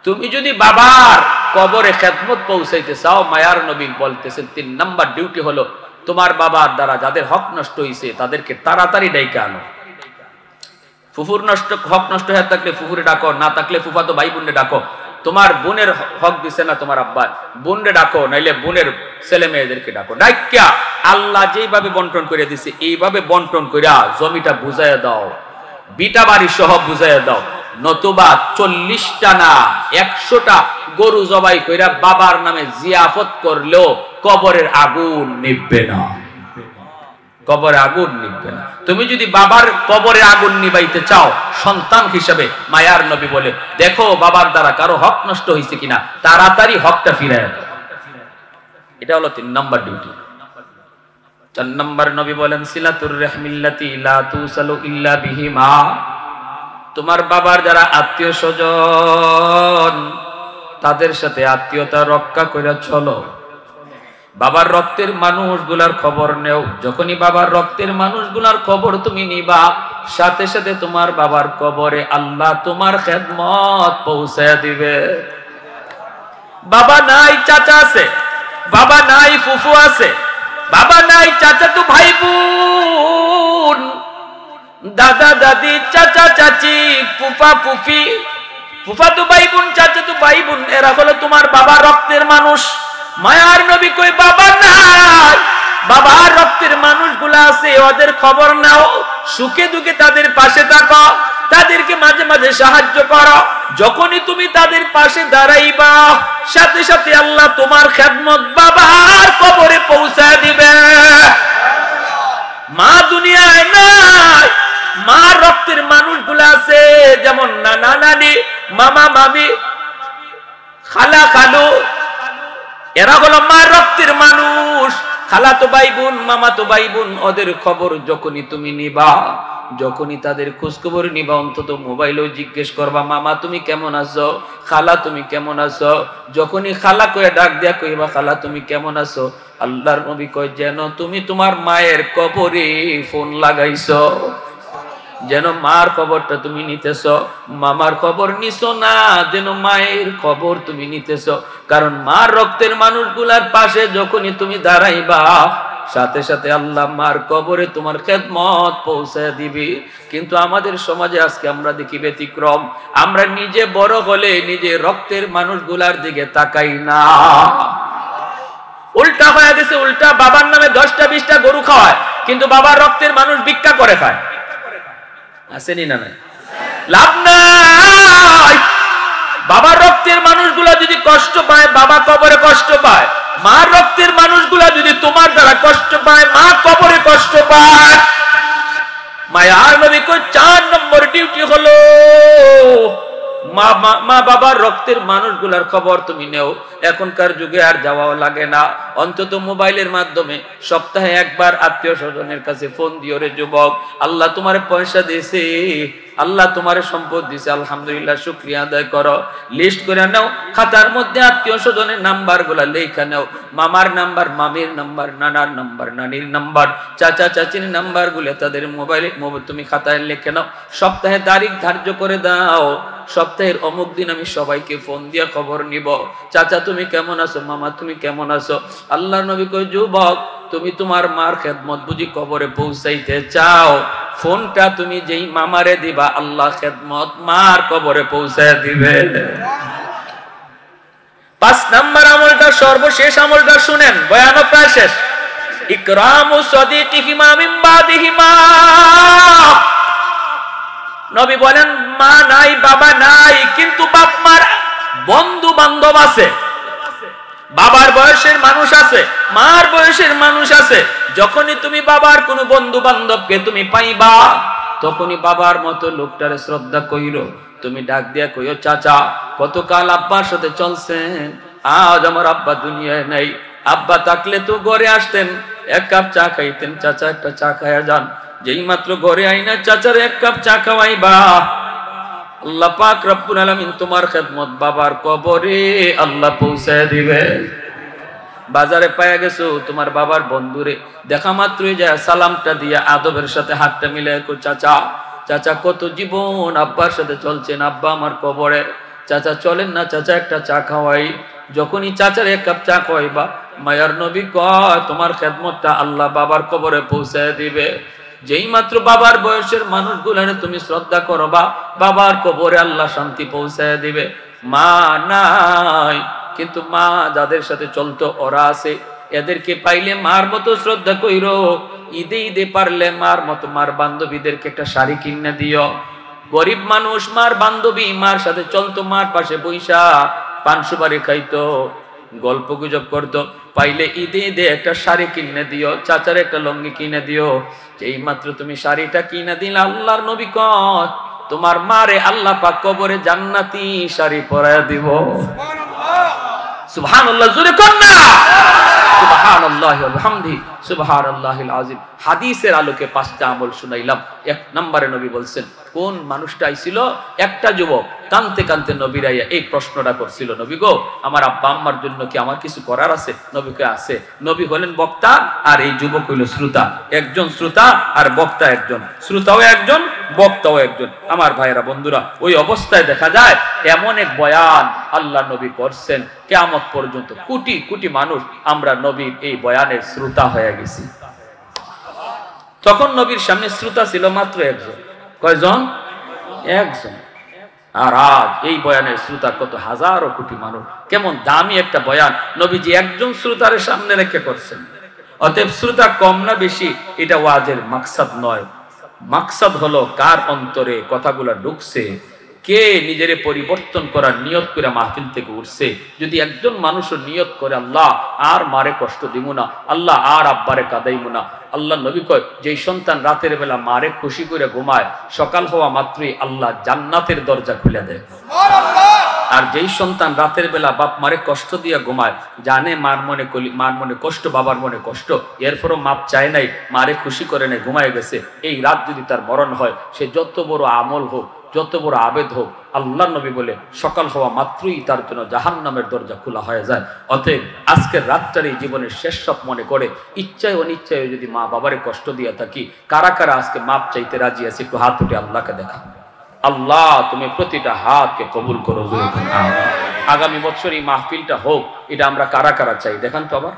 তুমি যদি বাবার কবরে খেদমত পৌঁছাইতে চাও, মায়ার নবী বলতেছেন 3 নাম্বার ডিউটি হলো তোমার বাবার দ্বারা যাদের হক নষ্ট হয়েছে তাদেরকে তাড়াতাড়ি ডাইকা আনো। ফুফুর হক নষ্ট হয়ে থাকলে ফুফুরে ডাকো, না থাকলে ফুফাতো ভাই বোনে ডাকো। তোমার বোনের হক দিছে না তোমার আব্বা, বোনরে ডাকো, নাইলে বোনের ছেলে মেয়েদেরকে ডাকো। ডাইকা আল্লাহ যেইভাবে বন্টন করে দিছে এইভাবে বন্টন কইরা জমিটা বুঝাইয়া দাও, বিটা বাড়ি সহ বুঝাইয়া দাও। নতুবা 40টা না 100টা গরু জবাই কইরা বাবার নামে জিয়াফত করলেও কবরের আগুন নিভবে না, কবরে আগুন নিভবে না। তুমি যদি বাবার কবরে আগুন নিবাইতে চাও সন্তান হিসেবে, মায়ার নবী বলে দেখো বাবার দ্বারা কারো হক নষ্ট হয়েছে কিনা, তাড়াতাড়ি হকটা ফিরায় দাও। এটা হলো 3 নাম্বার ডিউটি। 4 নাম্বার নবী বলেন সিলাতুর রাহমিল্লাতি লা তুসালু ইল্লা বিহিমা, তোমার বাবার যারা আত্মীয় স্বজন তাদের সাথে আত্মীয়তা রক্ষা করে চলো। বাবার রক্তের মানুষগুলার খবর নেও। যখনই বাবার রক্তের মানুষগুলার খবর তুমি নিবা, সাথে সাথে তোমার বাবার কবরে আল্লাহ তোমার খেদমত পৌঁছায় দিবে। বাবা নাই চাচা আছে, বাবা নাই ফুফু আছে, বাবা নাই চাচা তো ভাই বোন, দাদা দাদি, চাচা চাচি, ফুফা ফুফি, ফুফা তো ভাই বোন, চাচা তো ভাই বোন, এরা হলো তোমার বাবার রক্তের মানুষ। মায়ার নবী কই বাবা নাই, বাবার রক্তের মানুষগুলো আছে, ওদের খবর নাও, সুখে দুঃখে তাদের পাশে থাকো, তাদেরকে মাঝে মাঝে সাহায্য করো। যখনই তুমি তাদের পাশে দাঁড়াইবা, সাথে সাথে আল্লাহ তোমার খেদমত বাবার কবরে পৌঁছায় দিবে। মা দুনিয়ায় নাই, মা রক্তের মানুষগুলো আছে, যেমন নানা নানি, মামা মামি, খালা খালু, এরা হলো মা রক্তের মানুষ। খালাতো ভাই বোন, মামাতো ভাই বোন, ওদের খবর যখনই তুমি নিবা, যখনই তাদের খোঁজখবর নিবা, অন্তত মোবাইলেও জিজ্ঞেস করবা, মামা তুমি কেমন আছো, খালা তুমি কেমন আছো। যখনই খালা কয়ে ডাক দিয়া কইবা, খালা তুমি কেমন আছো, আল্লাহর নবী কয় যেন তুমি তোমার মায়ের কবরে ফোন লাগাইছো, যেন মার খবরটা তুমি নিতেছ, মামার খবর নিছো না, যেন মায়ের খবর তুমি নিতেছ। কারণ মার রক্তের মানুষগুলার পাশে যখনই তুমি দাঁড়াইবা, সাথে সাথে আল্লাহ মার কবরে তোমার খেদমত পৌঁছায় দিবি। কিন্তু আমাদের সমাজে আজকে আমরা দেখি ব্যতিক্রম, আমরা নিজে বড় হলে নিজে রক্তের মানুষগুলার দিকে তাকাই না, উল্টা হয়ে গেছে। উল্টা বাবার নামে 10টা 20টা গরু খাওয়ায়, কিন্তু বাবার রক্তের মানুষ ভিক্ষা করে খায়। আসেনি না নাই? লাভ নাই। বাবার রক্তের মানুষগুলা যদি কষ্ট পায়, বাবা কবরে কষ্ট পায়। মার রক্তের মানুষগুলা যদি তোমার দ্বারা কষ্ট পায়, মা কবরে কষ্ট পায়। মায়ার নবী কই 4 নম্বর ডিউটি হলো মা বাবার রক্তের মানুষগুলার খবর তুমি নেও। এখনকার যুগে আর যাওয়াও লাগে না, অন্তত মোবাইলের মাধ্যমে সপ্তাহে একবার আত্মীয় স্বজনের কাছে ফোন দিও রে যুবক। আল্লাহ তোমার পয়সা দিয়েছে, আল্লাহ তোমার সম্পদ দিয়েছে, আলহামদুলিল্লাহ শুকরিয়া আদায় করো। লিস্ট করে নাও, খাতার মধ্যে আত্মীয় স্বজনের নাম্বার গুলা লেখা নাও, মামার নাম্বার, মামির নাম্বার, নানার নাম্বার, নানির নাম্বার, চাচা চাচির নাম্বার গুলো তাদের মোবাইলে তুমি খাতায় লিখে নাও। সপ্তাহে তারিখ ধার্য করে দাও, সপ্তাহের অমুক দিন আমি সবাইকে ফোন দিয়ে খবর নিব, চাচা তুমি কেমন আছো, মামা তুমি কেমন আছো। আল্লাহর নবী কই যুবক, তুমি তোমার মার খেদমত বুঝি কবরে পৌঁছাইতে চাও, ফোনটা তুমি যেই মামারে দিবা, আল্লাহ খেদমত মার কবরে পৌঁছায় দিবে। 5 নাম্বার আমলটা, সর্বশেষ আমলটা শুনেন, বয়ানও প্রায় শেষ। ইকরামু সাদিকিহিমা মিন বাদিহিমা। নবী বলেন মা নাই, বাবা নাই, কিন্তু বাপ মার বন্ধু বান্ধব আছে, বাবার বয়সের মানুষ আছে, মার বয়সের মানুষ আছে। যখনই তুমি বাবার কোনো বন্ধু বান্ধবকে তুমি পাইবা, তখনই বাবার মতো লোকটারে শ্রদ্ধা কইরো। তুমি ডাক দিয়া কইও, চাচা কতকাল আব্বার সাথে চলছেন, আজ আমার আব্বা দুনিয়ায় নাই, আব্বা থাকলে তো ঘরে আসতেন, 1 কাপ চা খাইতেন, চাচা একটা চা খায়া যান। যেই মাত্র ঘরে আইনা চাচার 1 কাপ চা খাওয়াইবা, আল্লাহ পাক রব্বুল আলামিন তোমার খেদমত বাবার কবরে আল্লাহ পৌঁছায় দিবে। বাজারে পায়া গেছো তোমার বাবার বন্ধুরে, দেখা মাত্রই যায় সালামটা দিয়া আদবের সাথে হাতটা মিলায় কো, চাচা চাচা কত জীবন আব্বার সাথে চলছেন, আব্বা আমার কবরে, চাচা চলেন না চাচা একটা চা খাওয়াই। যখনই চাচার 1 কাপ চা খাওয়াইবা, মায়ার নবী কয় তোমার খেদমতটা আল্লাহ বাবার কবরে পৌঁছায় দিবে। যেই মাত্র বাবার বয়সের মানুষগুলারে তুমি শ্রদ্ধা করবা, বাবার কবরে আল্লাহ শান্তি পৌঁছায় দিবে। মা নাই, কিন্তু মা যাদের সাথে চলতো ওরা আছে, এদেরকে পাইলে মার মতো শ্রদ্ধা কইরো। ঈদে ঈদে পারলে মার মতো মার বান্ধবীদেরকে একটা শাড়ি কিনে দিও। গরিব মানুষ, মার বান্ধবী, মার সাথে চলতো, মার পাশে বইসা পান সুপারি খাইতো, গল্প গুজব করতো, পাইলে ঈদে ঈদে একটা শাড়ি কিনে দিও, চাচার একটা লঙ্গি কিনে দিও। এই মাত্র তুমি শাড়িটা কিনে দিলে, আল্লাহর নবী কয় তোমার মারে আল্লাহ পাক কবরে জান্নাতি শাড়ি পরায়া দিব। সুবহানাল্লাহ, জোরে কোন না সুবহানাল্লাহি ওয়া বিহামদিহি সুবহানাল্লাহিল আযীম। হাদিসের আলোকে 5টা আমল শুনাইলাম। 1 নম্বরে নবী বলছেন, কোন মানুষটা আইছিল, একটা যুবক কানতে কানতে নবীর আইয়া এই প্রশ্নটা করছিল, নবী গো আমার আব্বা আম্মার জন্য কি আমার কিছু করার আছে? নবীকে আছে। নবী হলেন বক্তা আর এই যুবক হইল শ্রোতা। একজন শ্রোতা আর বক্তা একজন, শ্রোতাও একজন বক্তাও একজন। আমার ভাইয়েরা বন্ধুরা, ওই অবস্থায় দেখা যায় এমন এক বয়ান আল্লাহ নবী করছেন, কিয়ামত পর্যন্ত কোটি কোটি মানুষ আমরা নবীর এই বয়ানের শ্রোতা হয়ে গেছি। তখন নবীর সামনে শ্রোতা ছিল মাত্র একজন। কয়জন? একজন। আর আজ এই বয়ানের শ্রোতা কত হাজারো কোটি মানুষ। কেমন দামি একটা বয়ান নবীজি একজন শ্রোতার সামনে রেখে করছেন। অতএব শ্রোতা কম না বেশি এটা ওয়াজের মাকসাদ নয়। মাকসাদ হলো কার অন্তরে কথাগুলো ঢুকছে, কে নিজের পরিবর্তন করার নিয়ত করে মাহফিল থেকে উঠছে? যদি একজন মানুষও নিয়ত করে আল্লাহ আর মারে কষ্ট দিব না, আল্লাহ আর আব্বারে কাঁদাইব না, আল্লাহ নবী কয় যেই সন্তান রাতের বেলা মারে খুশি করে ঘুমায় সকাল হওয়া মাত্রই আল্লাহ জান্নাতের দরজা খুলে দেয়। আর যেই সন্তান রাতের বেলা বাপ মারে কষ্ট দিয়া ঘুমায়, জানে মার মনে কষ্ট, বাবার মনে কষ্ট, এরপরও মাপ চায় নাই, মারে খুশি করে নাই, ঘুমায় গেছে, এই রাত যদি তার মরণ হয়, সে যত বড় আমল হোক, যত বড় আবেদ হোক, আল্লাহ নবী বলে সকাল হওয়া মাত্রই তার জন্য জাহান্নামের দরজা খোলা হয়ে যায়। অতএব আজকের রাতটারই জীবনের শেষ সব মনে করে ইচ্ছায় অনিচ্ছায় যদি মা বাবারে কষ্ট দিয়ে থাকি, কারা কারা আজকে মাপ চাইতে রাজি আছে? একটু হাত উঠে আল্লাহকে দেখা। আল্লাহ তুমি প্রতিটা হাতকে কবুল করো। আগামী বছর এই মাহফিলটা হোক, এটা আমরা কারা কারা চাই দেখান তো আবার।